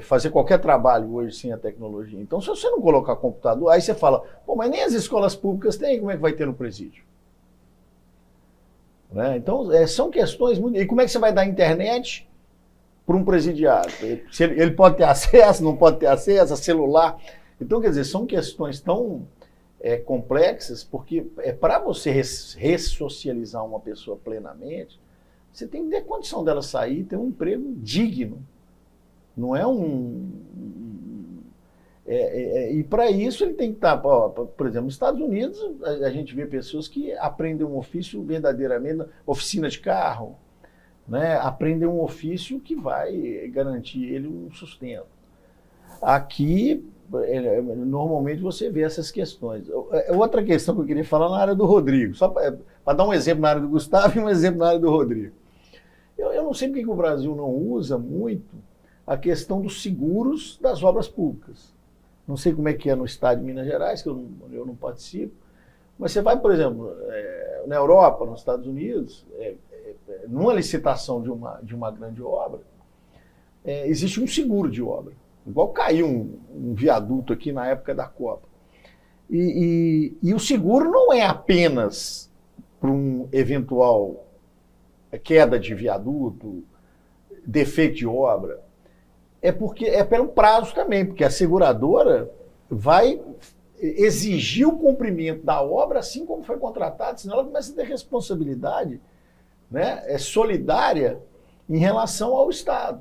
fazer qualquer trabalho hoje sem a tecnologia? Então, se você não colocar computador, aí você fala, pô, mas nem as escolas públicas têm, como é que vai ter no presídio? Né? Então, são questões muito... E como é que você vai dar internet para um presidiário? Ele pode ter acesso, não pode ter acesso, a celular. Então, quer dizer, são questões tão complexas, porque para você ressocializar uma pessoa plenamente, você tem que ter condição dela sair e ter um emprego digno. Não é e para isso ele tem que estar... por exemplo, nos Estados Unidos, a gente vê pessoas que aprendem um ofício verdadeiramente, oficina de carro, né? Aprendem um ofício que vai garantir ele um sustento. Aqui, normalmente você vê essas questões. Outra questão que eu queria falar na área do Rodrigo, só para dar um exemplo na área do Gustavo e um exemplo na área do Rodrigo. Eu não sei porque que o Brasil não usa muito a questão dos seguros das obras públicas. Não sei como é que é no estado de Minas Gerais, que eu não participo, mas você vai, por exemplo, na Europa, nos Estados Unidos, numa licitação de uma grande obra, existe um seguro de obra. Igual caiu um viaduto aqui na época da Copa. E o seguro não é apenas para um eventual queda de viaduto, defeito de obra, é pelo prazo também, porque a seguradora vai exigir o cumprimento da obra assim como foi contratada, senão ela começa a ter responsabilidade, né, solidária em relação ao Estado.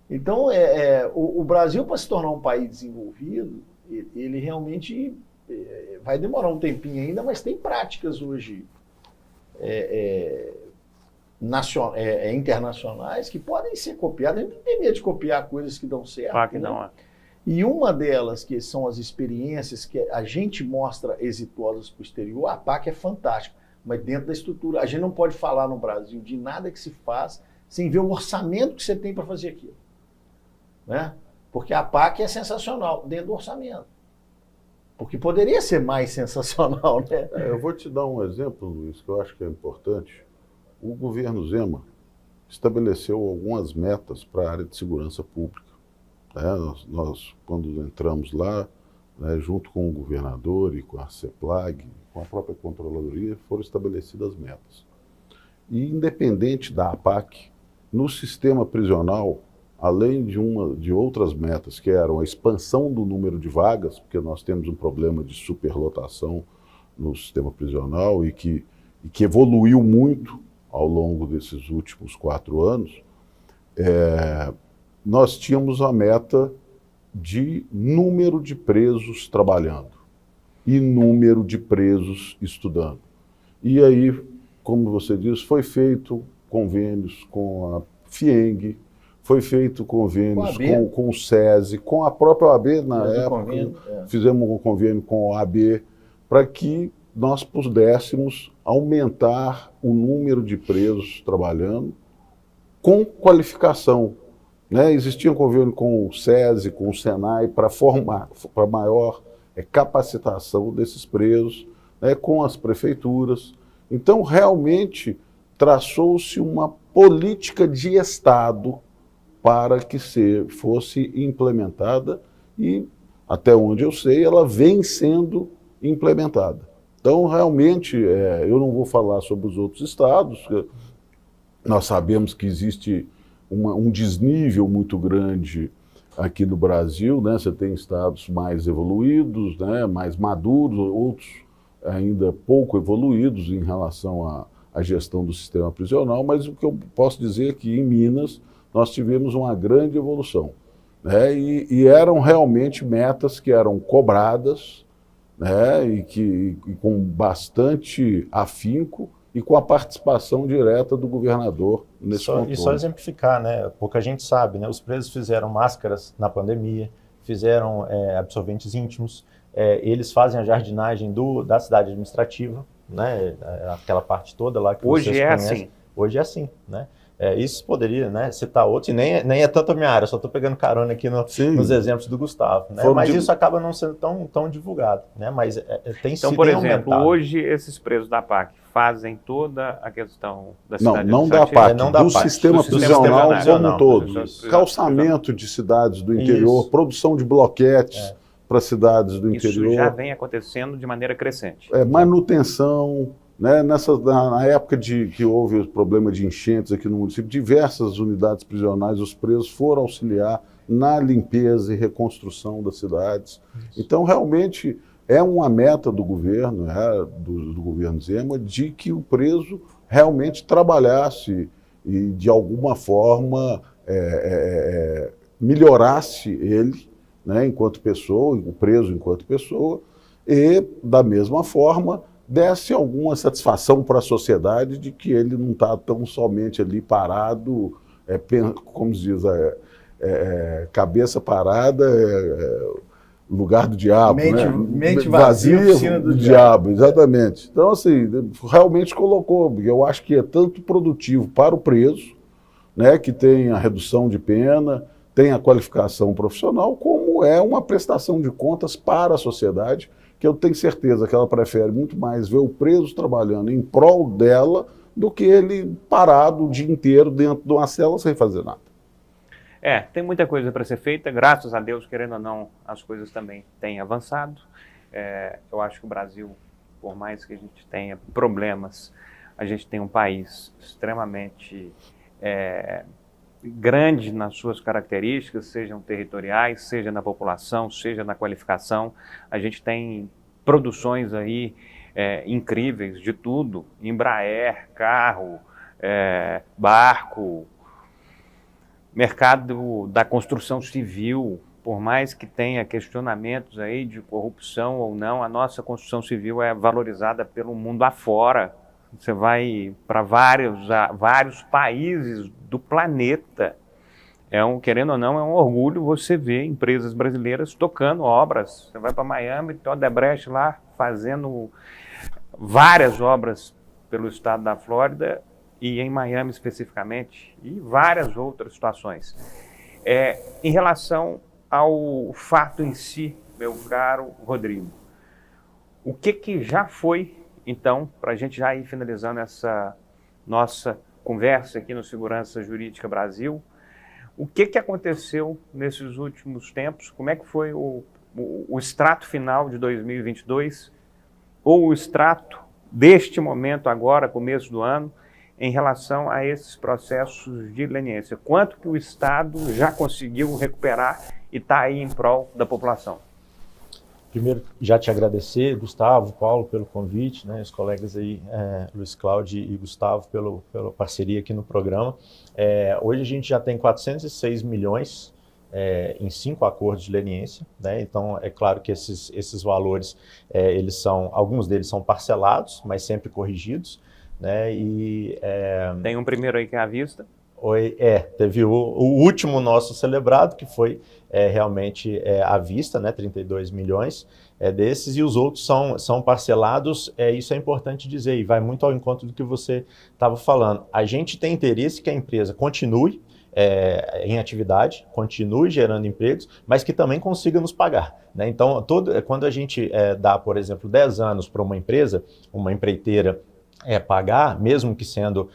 Então, o Brasil, para se tornar um país desenvolvido, ele realmente vai demorar um tempinho ainda, mas tem práticas hoje internacionais que podem ser copiadas. A gente não tem medo de copiar coisas que dão certo. Claro que né? não. E uma delas, que são as experiências que a gente mostra exitosas para o exterior, a PAC é fantástica, mas dentro da estrutura. A gente não pode falar no Brasil de nada que se faz sem ver o orçamento que você tem para fazer aquilo. Né? Porque a PAC é sensacional dentro do orçamento. Porque poderia ser mais sensacional, né? Eu vou te dar um exemplo, Luiz, que eu acho que é importante. O governo Zema estabeleceu algumas metas para a área de segurança pública. Nós, quando entramos lá, né, junto com o governador e com a CEPLAG, com a própria controladoria, foram estabelecidas metas. E independente da APAC, no sistema prisional, além de outras metas, que eram a expansão do número de vagas, porque nós temos um problema de superlotação no sistema prisional e que evoluiu muito ao longo desses últimos 4 anos, nós tínhamos a meta de número de presos trabalhando e número de presos estudando. E aí, como você disse, foi feito convênios com a FIENG, foi feito convênios com o SESI, com a própria OAB na época, fizemos um convênio com a OAB para que nós pudéssemos aumentar o número de presos trabalhando com qualificação. Né? Existia um convênio com o SESI, com o SENAI, para maior capacitação desses presos, né? Com as prefeituras. Então, realmente, traçou-se uma política de Estado para que fosse implementada e, até onde eu sei, ela vem sendo implementada. Então, realmente, eu não vou falar sobre os outros estados, nós sabemos que existe um desnível muito grande aqui no Brasil, né? Você tem estados mais evoluídos, né? Mais maduros, outros ainda pouco evoluídos em relação à gestão do sistema prisional, mas o que eu posso dizer é que em Minas nós tivemos uma grande evolução, né? E eram realmente metas que eram cobradas, né? E com bastante afinco e com a participação direta do governador nesse controle. E só exemplificar, né? Pouca gente sabe, né? Os presos fizeram máscaras na pandemia, fizeram absorventes íntimos, eles fazem a jardinagem da cidade administrativa, né? Aquela parte toda lá que hoje vocês conhecem. Assim. Hoje é assim, né? Isso poderia, né, citar outros, e nem é tanto a minha área, só estou pegando carona aqui nos exemplos do Gustavo, né? Mas isso acaba não sendo tão divulgado, né? Mas tem Então, por exemplo, hoje esses presos da PAC fazem toda a questão da cidade não da PAC, do sistema prisional como um todo. Calçamento de cidades do interior, produção de bloquetes para cidades do interior. Isso já vem acontecendo de maneira crescente. Manutenção. Né? Na época que houve o problema de enchentes aqui no município, diversas unidades prisionais, os presos foram auxiliar na limpeza e reconstrução das cidades. Isso. Então, realmente, é uma meta do governo, do governo Zema, de que o preso realmente trabalhasse e, de alguma forma, melhorasse ele, né, enquanto pessoa, o preso enquanto pessoa, e, da mesma forma, desse alguma satisfação para a sociedade de que ele não está tão somente ali parado, como se diz, cabeça parada, lugar do diabo, mente vazia, oficina do diabo, exatamente. Então, assim, realmente colocou, porque eu acho que é tanto produtivo para o preso, né, que tem a redução de pena, tem a qualificação profissional, como é uma prestação de contas para a sociedade, que eu tenho certeza que ela prefere muito mais ver o preso trabalhando em prol dela do que ele parado o dia inteiro dentro de uma cela sem fazer nada. Tem muita coisa para ser feita, graças a Deus, querendo ou não, as coisas também têm avançado. Eu acho que o Brasil por mais que a gente tenha problemas, a gente tem um país extremamente grande nas suas características, sejam territoriais, seja na população, seja na qualificação. A gente tem produções aí incríveis de tudo, Embraer, carro, barco, mercado da construção civil. Por mais que tenha questionamentos aí de corrupção ou não, a nossa construção civil é valorizada pelo mundo afora. Você vai para vários países do planeta. Querendo ou não, é um orgulho você ver empresas brasileiras tocando obras. Você vai para Miami, tem o Odebrecht lá fazendo várias obras pelo estado da Flórida e em Miami especificamente, e várias outras situações. Em relação ao fato em si, meu caro Rodrigo, o que já foi, então, para a gente já ir finalizando essa nossa conversa aqui no Segurança Jurídica Brasil, o que aconteceu nesses últimos tempos? Como é que foi o extrato final de 2022, ou o extrato deste momento agora, começo do ano, em relação a esses processos de leniência? Quanto que o Estado já conseguiu recuperar e está aí em prol da população? Primeiro, já te agradecer, Gustavo, Paulo, pelo convite, né, os colegas aí, Luiz Cláudio e Gustavo, pela parceria aqui no programa. Hoje a gente já tem 406 milhões em 5 acordos de leniência, né? Então é claro que esses valores, alguns deles são parcelados, mas sempre corrigidos, né? Tem um primeiro aí que é à vista. Teve o último nosso celebrado, que foi realmente à vista, né, 32 milhões desses, e os outros são parcelados. Isso é importante dizer, e vai muito ao encontro do que você estava falando. A gente tem interesse que a empresa continue em atividade, continue gerando empregos, mas que também consiga nos pagar, né? Então, quando a gente dá, por exemplo, 10 anos para uma empresa, uma empreiteira, pagar, mesmo que sendo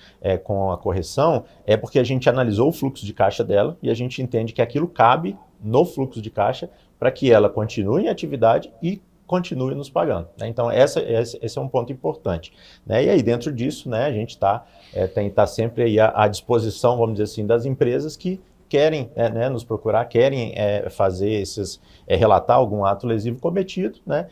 com a correção, é porque a gente analisou o fluxo de caixa dela e a gente entende que aquilo cabe no fluxo de caixa para que ela continue em atividade e continue nos pagando, né? Então, esse é um ponto importante, né? E aí, dentro disso, né, a gente tem que estar sempre aí à disposição, vamos dizer assim, das empresas que querem nos procurar, querem relatar algum ato lesivo cometido, né,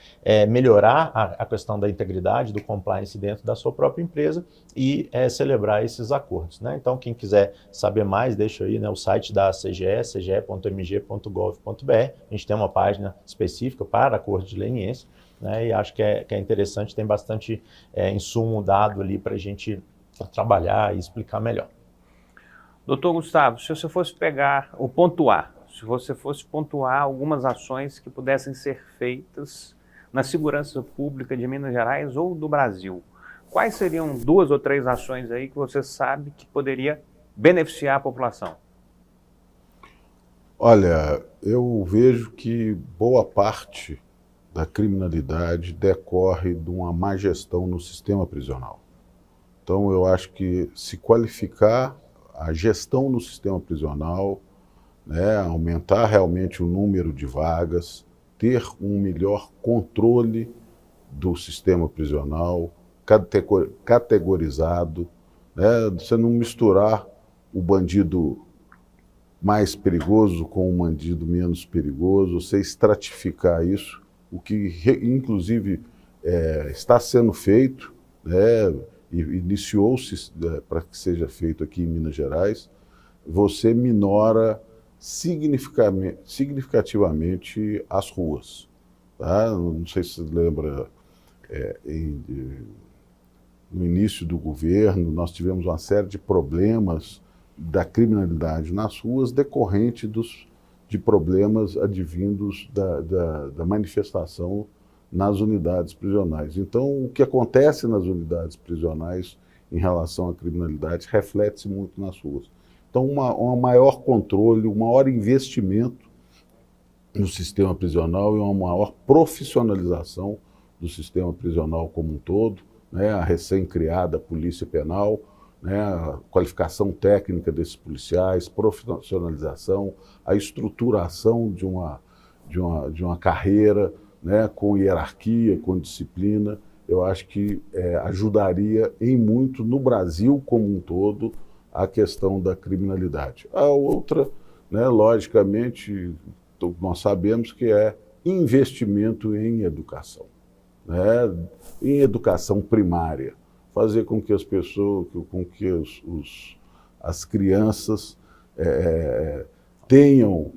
melhorar a questão da integridade, do compliance dentro da sua própria empresa e celebrar esses acordos, né? Então, quem quiser saber mais, deixa aí, né, o site da CGE, cge.mg.gov.br. A gente tem uma página específica para acordos de leniência, né, e acho que é interessante, tem bastante insumo dado ali para a gente trabalhar e explicar melhor. Doutor Gustavo, se você fosse pontuar algumas ações que pudessem ser feitas na segurança pública de Minas Gerais ou do Brasil, quais seriam 2 ou 3 ações aí que você sabe que poderia beneficiar a população? Olha, eu vejo que boa parte da criminalidade decorre de uma má gestão no sistema prisional. Então, eu acho que se qualificar a gestão no sistema prisional, né, aumentar realmente o número de vagas, ter um melhor controle do sistema prisional, categorizado, né, você não misturar o bandido mais perigoso com o bandido menos perigoso, você estratificar isso, o que inclusive está sendo feito, né, iniciou-se para que seja feito aqui em Minas Gerais, você minora significativamente as ruas. Tá? Não sei se você lembra, no início do governo, nós tivemos uma série de problemas da criminalidade nas ruas decorrente de problemas advindos da manifestação nas unidades prisionais. Então, o que acontece nas unidades prisionais em relação à criminalidade reflete-se muito nas ruas. Então, um maior controle, um maior investimento no sistema prisional e uma maior profissionalização do sistema prisional como um todo, né, a recém-criada Polícia Penal, né, a qualificação técnica desses policiais, profissionalização, a estruturação de uma carreira, né, com hierarquia, com disciplina. eu acho que ajudaria em muito no Brasil como um todo a questão da criminalidade. A outra, né, logicamente, nós sabemos que é investimento em educação, né, em educação primária, fazer com que as pessoas, com que as crianças tenham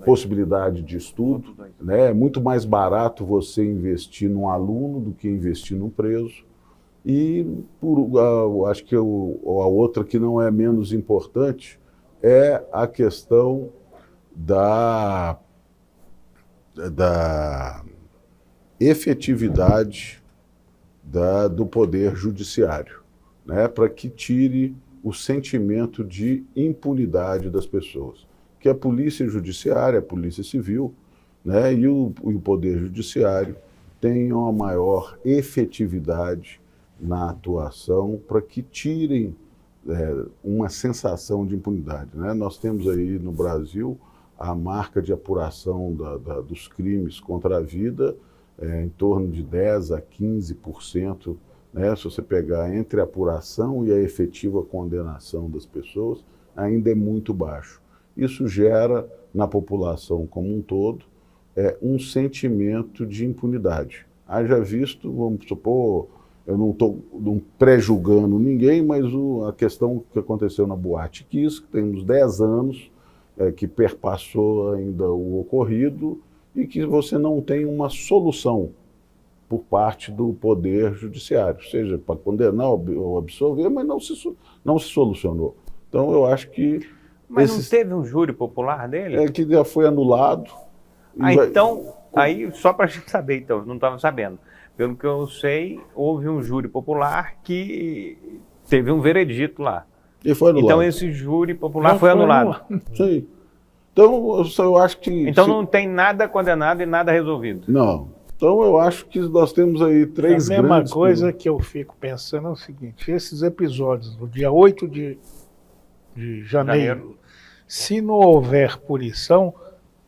possibilidade de estudo, né? É muito mais barato você investir num aluno do que investir num preso. E acho que a outra que não é menos importante é a questão da efetividade do poder judiciário, né? Para que tire o sentimento de impunidade das pessoas. Que a polícia judiciária, a polícia civil, né, e o poder judiciário tenham a maior efetividade na atuação para que tirem uma sensação de impunidade, né? Nós temos aí no Brasil a marca de apuração dos crimes contra a vida em torno de 10% a 15%, né? Se você pegar entre a apuração e a efetiva condenação das pessoas, ainda é muito baixo. Isso gera, na população como um todo, um sentimento de impunidade. Haja visto, vamos supor, eu não estou pré-julgando ninguém, mas a questão que aconteceu na Boate Kiss, que tem uns 10 anos, que perpassou ainda o ocorrido, e que você não tem uma solução por parte do Poder Judiciário, seja para condenar ou absolver, mas não se solucionou. Então, eu acho que... Mas não teve um júri popular dele? Que já foi anulado. Então, aí, só para a gente saber, então, não estava sabendo. Pelo que eu sei, houve um júri popular que teve um veredito lá. E foi anulado. Então, esse júri popular foi anulado. Sim. Então, eu acho que... Então, não tem nada condenado e nada resolvido. Não. Então, eu acho que nós temos aí três grandes... A mesma coisa que eu fico pensando é o seguinte, esses episódios, no dia 8 de janeiro, se não houver punição,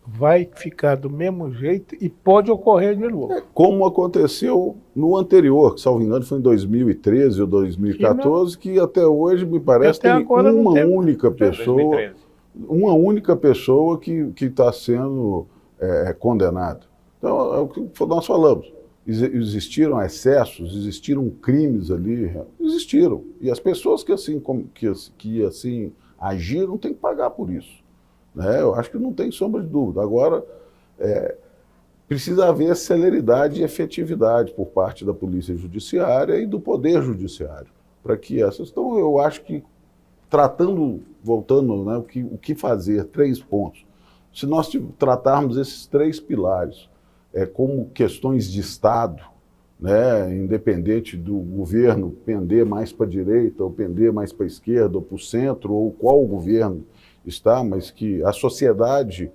vai ficar do mesmo jeito e pode ocorrer de novo. Como aconteceu no anterior, que, salvo engano, foi em 2013 ou 2014, que até hoje, me parece, tem uma única pessoa... 2013. Uma única pessoa que está sendo condenada. Então, é o que nós falamos. Existiram excessos, existiram crimes ali, existiram. E as pessoas que assim agiram têm que pagar por isso, né? Eu acho que não tem sombra de dúvida. Agora, precisa haver celeridade e efetividade por parte da Polícia Judiciária e do Poder Judiciário, para que essas... Então, eu acho que, voltando, né, o que fazer, 3 pontos. Se nós tratarmos esses 3 pilares como questões de Estado, né, independente do governo pender mais para a direita, ou pender mais para a esquerda, ou para o centro, ou qual governo está, mas que a sociedade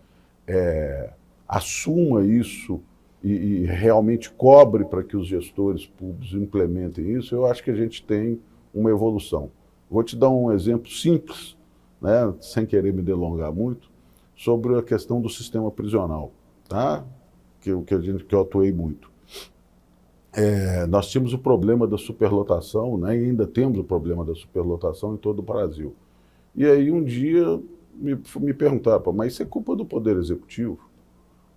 assuma isso e realmente cobre para que os gestores públicos implementem isso, eu acho que a gente tem uma evolução. Vou te dar um exemplo simples, né, sem querer me delongar muito, sobre a questão do sistema prisional, tá? que eu atuei muito. Nós tínhamos o problema da superlotação, né, e ainda temos o problema da superlotação em todo o Brasil. E aí um dia me perguntaram, mas isso é culpa do Poder Executivo?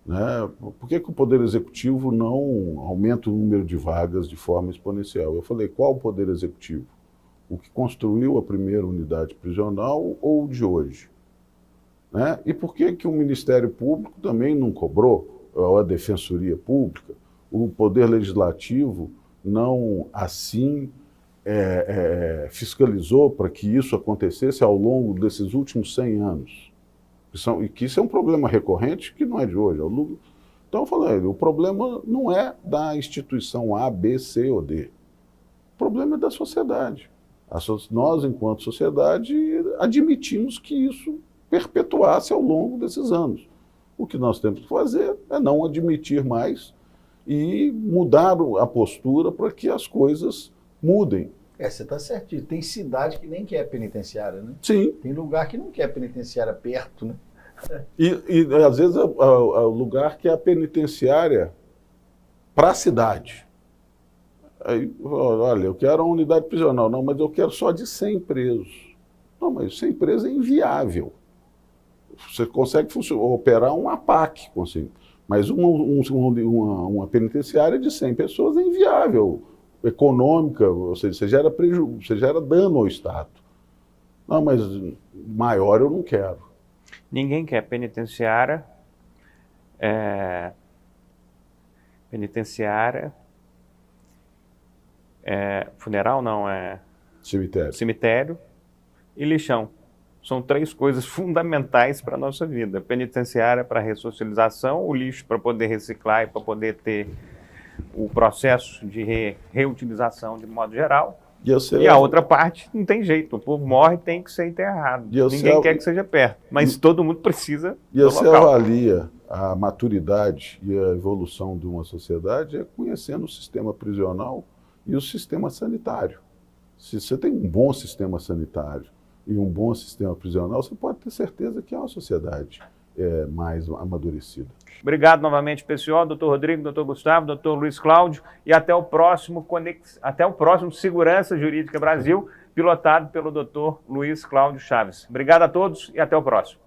Né? Por que o Poder Executivo não aumenta o número de vagas de forma exponencial? Eu falei, qual o Poder Executivo? O que construiu a primeira unidade prisional ou o de hoje? Né? E por que o Ministério Público também não cobrou, ou a Defensoria Pública, o Poder Legislativo não assim fiscalizou para que isso acontecesse ao longo desses últimos 100 anos? E que isso é um problema recorrente que não é de hoje. Então eu falei, o problema não é da instituição A, B, C ou D. O problema é da sociedade. Nós, enquanto sociedade, admitimos que isso perpetuasse ao longo desses anos. O que nós temos que fazer é não admitir mais e mudar a postura para que as coisas mudem. Você está certinho. Tem cidade que nem quer penitenciária, né? Sim. Tem lugar que não quer penitenciária perto, né? E às vezes é o lugar que é a penitenciária para a cidade. Aí, olha, eu quero uma unidade prisional. Não, mas eu quero só de 100 presos. Não, mas 100 presos é inviável. Você consegue operar uma PAC, mas uma penitenciária de 100 pessoas é inviável, econômica, ou seja, você gera dano ao Estado. Não, mas maior eu não quero. Ninguém quer penitenciária, funeral não, cemitério e lixão. São 3 coisas fundamentais para a nossa vida. Penitenciária para ressocialização, o lixo para poder reciclar e para poder ter o processo de reutilização de modo geral. E a outra parte não tem jeito, o povo morre e tem que ser enterrado. Ninguém quer que seja perto, mas todo mundo precisa do local. E você avalia a maturidade e a evolução de uma sociedade conhecendo o sistema prisional e o sistema sanitário. Se você tem um bom sistema sanitário e um bom sistema prisional, você pode ter certeza que é uma sociedade mais amadurecida. Obrigado novamente, pessoal, doutor Rodrigo, doutor Gustavo, doutor Luiz Cláudio, e até o próximo Segurança Jurídica Brasil, pilotado pelo doutor Luiz Cláudio Chaves. Obrigado a todos e até o próximo.